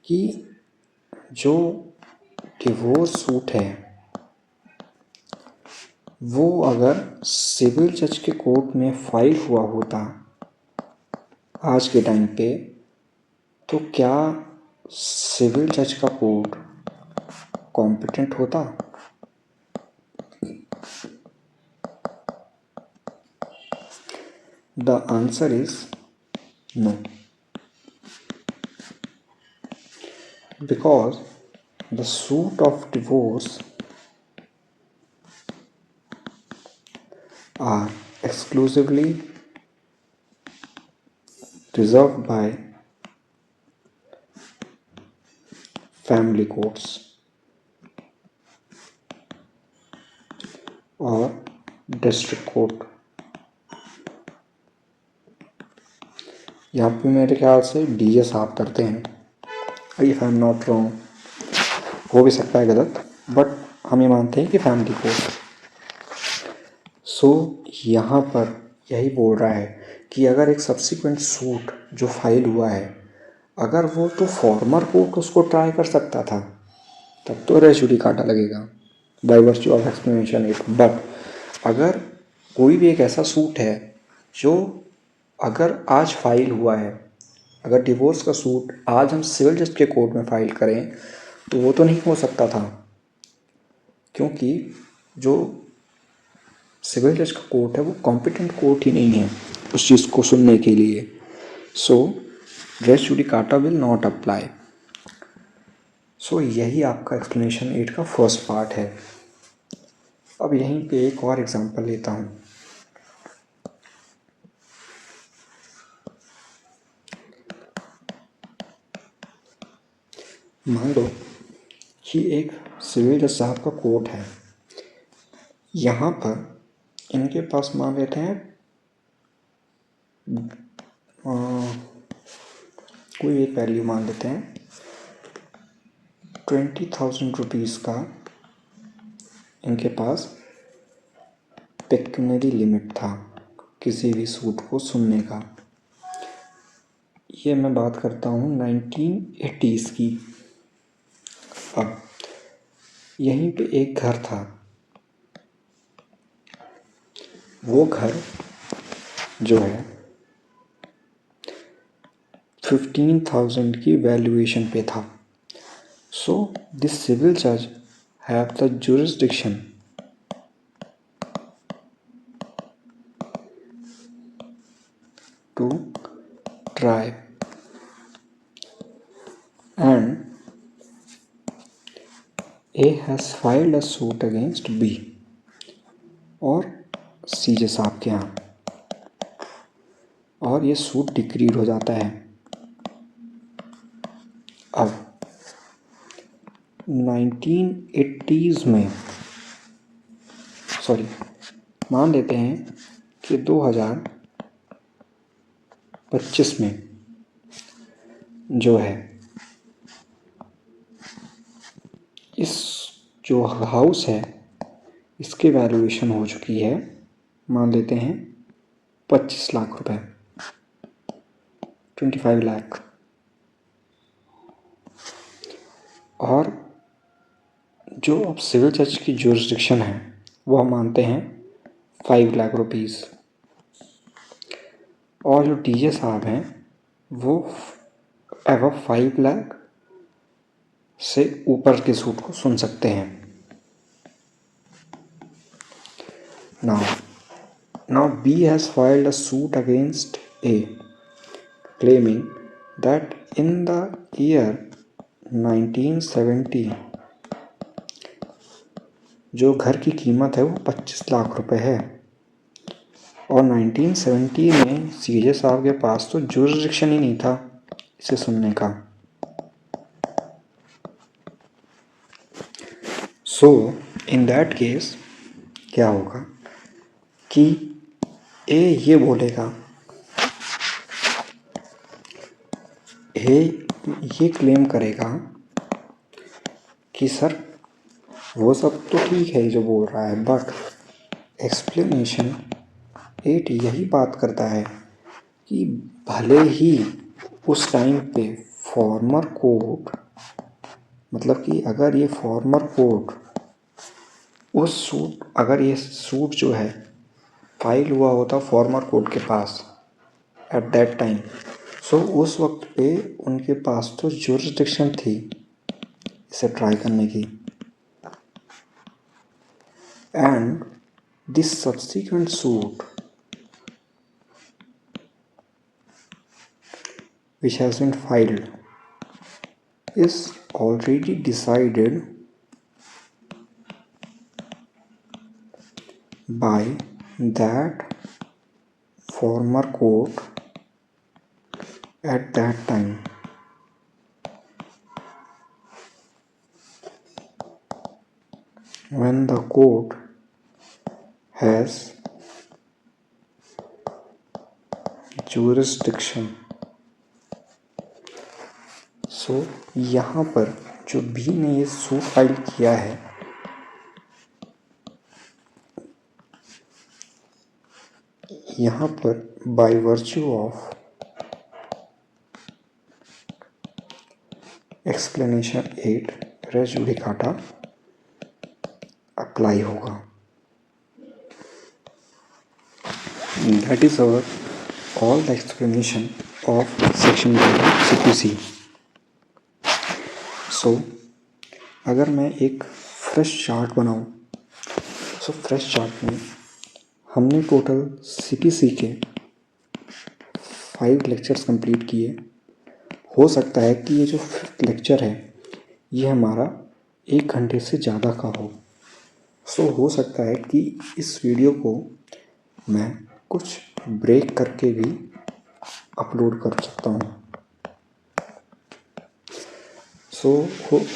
कि जो डिवोर्स सूट है वो अगर सिविल जज के कोर्ट में फाइल हुआ होता आज के टाइम पे, तो क्या सिविल जज का कोर्ट कॉम्पिटेंट होता? The answer is no, because the suit of divorce are exclusively reserved by family courts और डिस्ट्रिक्ट कोर्ट। यहाँ पे मेरे ख्याल से डीजे साहब करते हैं, if I am not wrong, हो भी सकता है गलत, बट हम ये मानते हैं कि फैमिली कोर्ट। सो यहाँ पर यही बोल रहा है कि अगर एक सब्सिक्वेंट सूट जो फाइल हुआ है, अगर वो तो फॉर्मर कोर्ट उसको ट्राई कर सकता था, तब तो रेस जुडिकाटा लगेगा bye virtue of explanation 8। But अगर कोई भी एक ऐसा सूट है जो अगर आज फाइल हुआ है, अगर डिवोर्स का सूट आज हम सिविल जज के कोर्ट में फाइल करें, तो वो तो नहीं हो सकता था, क्योंकि जो सिविल जज का कोर्ट है वो कॉम्पिटेंट कोर्ट ही नहीं है उस चीज़ को सुनने के लिए। So res judicata will not apply. So यही आपका एक्सप्लेनेशन 8 का फर्स्ट पार्ट है। अब यहीं पे एक और एग्जांपल लेता हूँ। मान लो कि एक सिविल जज साहब का कोर्ट है, यहाँ पर इनके पास मान लेते हैं कोई एक वैल्यू मान लेते हैं 20,000 रुपीज़ का इनके पास पेक्यूनरी लिमिट था किसी भी सूट को सुनने का। ये मैं बात करता हूँ 1980s की। अब यहीं पे एक घर था, वो घर जो है 15,000 की वैल्यूएशन पे था। सो दिस सिविल जज have the jurisdiction to try and A has filed a suit against B और सीजे साहब के यहाँ, और ये सूट डिक्रीड हो जाता है। अब 1980s में, सॉरी, मान लेते हैं कि 2025 में जो है इस जो हाउस है इसकी वैल्यूएशन हो चुकी है, मान लेते हैं 25 लाख रुपए, 25 लाख, और जो अब सिविल जज की जुरिस्डिक्शन है वो हम मानते हैं 5 लाख रुपीस, और जो डीजे साहब हैं वो एवं 5 लाख से ऊपर के सूट को सुन सकते हैं। Now B has filed a suit against A, claiming that in the year 1970 जो घर की कीमत है वो 25 लाख रुपए है, और 1970 में सीजे साहब के पास तो जुरिस्डिक्शन ही नहीं था इसे सुनने का। सो इन दैट केस क्या होगा कि ए ये बोलेगा, ए ये क्लेम करेगा कि सर वो सब तो ठीक है जो बोल रहा है, बट एक्सप्लेनेशन 8 यही बात करता है कि भले ही उस टाइम पे फॉर्मर कोर्ट, मतलब कि अगर ये फॉर्मर कोर्ट उस सूट, अगर ये सूट जो है फाइल हुआ होता फॉर्मर कोर्ट के पास एट दैट टाइम, सो उस वक्त पे उनके पास तो जुरिस्डिक्शन थी इसे ट्राई करने की, and this subsequent suit which has been filed is already decided by that former court at that time. When the court has jurisdiction. सो यहाँ पर जो बी ने ये सूट फाइल किया है यहाँ पर by virtue of explanation 8 res judicata apply होगा। That is our all the explanation of section CPC। So अगर मैं एक फ्रेश चार्ट बनाऊं, सो फ्रेश चार्ट में हमने टोटल CPC के 5 लेक्चर्स कंप्लीट किए। हो सकता है कि ये जो 5th लेक्चर है ये हमारा 1 घंटे से ज़्यादा का हो। सो हो सकता है कि इस वीडियो को मैं कुछ ब्रेक करके भी अपलोड कर सकता हूँ।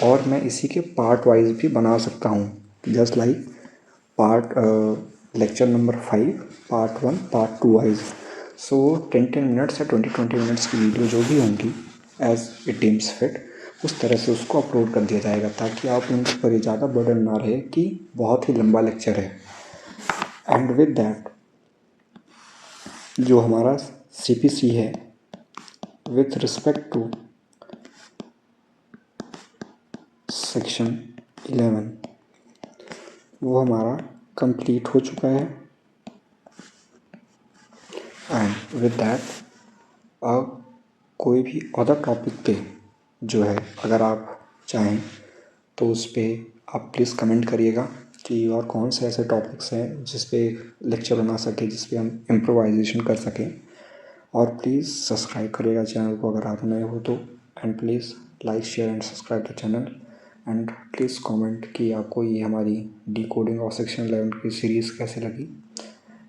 और मैं इसी के पार्ट वाइज भी बना सकता हूँ, just like part lecture number 5 part 1 part 2 wise. So 10 minutes या 20 मिनट्स की वीडियो जो भी होंगी एज इट डीम्स फिट उस तरह से उसको अपलोड कर दिया जाएगा, ताकि आप उनके ऊपर ज़्यादा बर्डन ना रहे कि बहुत ही लंबा लेक्चर है। एंड विद दैट जो हमारा CPC है विथ रिस्पेक्ट टू सेक्शन 11 वो हमारा कंप्लीट हो चुका है। एंड विद दैट कोई भी अदर टॉपिक पे जो है अगर आप चाहें तो उस पर आप प्लीज़ कमेंट करिएगा कि और कौन से ऐसे टॉपिक्स हैं जिस पे लेक्चर बना सके, जिस पे हम इम्प्रोवाइजेशन कर सकें। और प्लीज़ सब्सक्राइब करिएगा चैनल को अगर आप नए हो तो, and please like share and subscribe the channel, and please comment कि आपको ये हमारी डिकोडिंग और सेक्शन 11 की सीरीज़ कैसे लगी।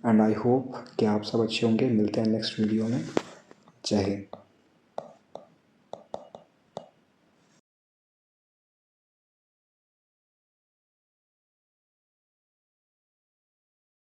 एंड आई होप कि आप सब अच्छे होंगे। मिलते हैं नेक्स्ट वीडियो में। जय हिंद।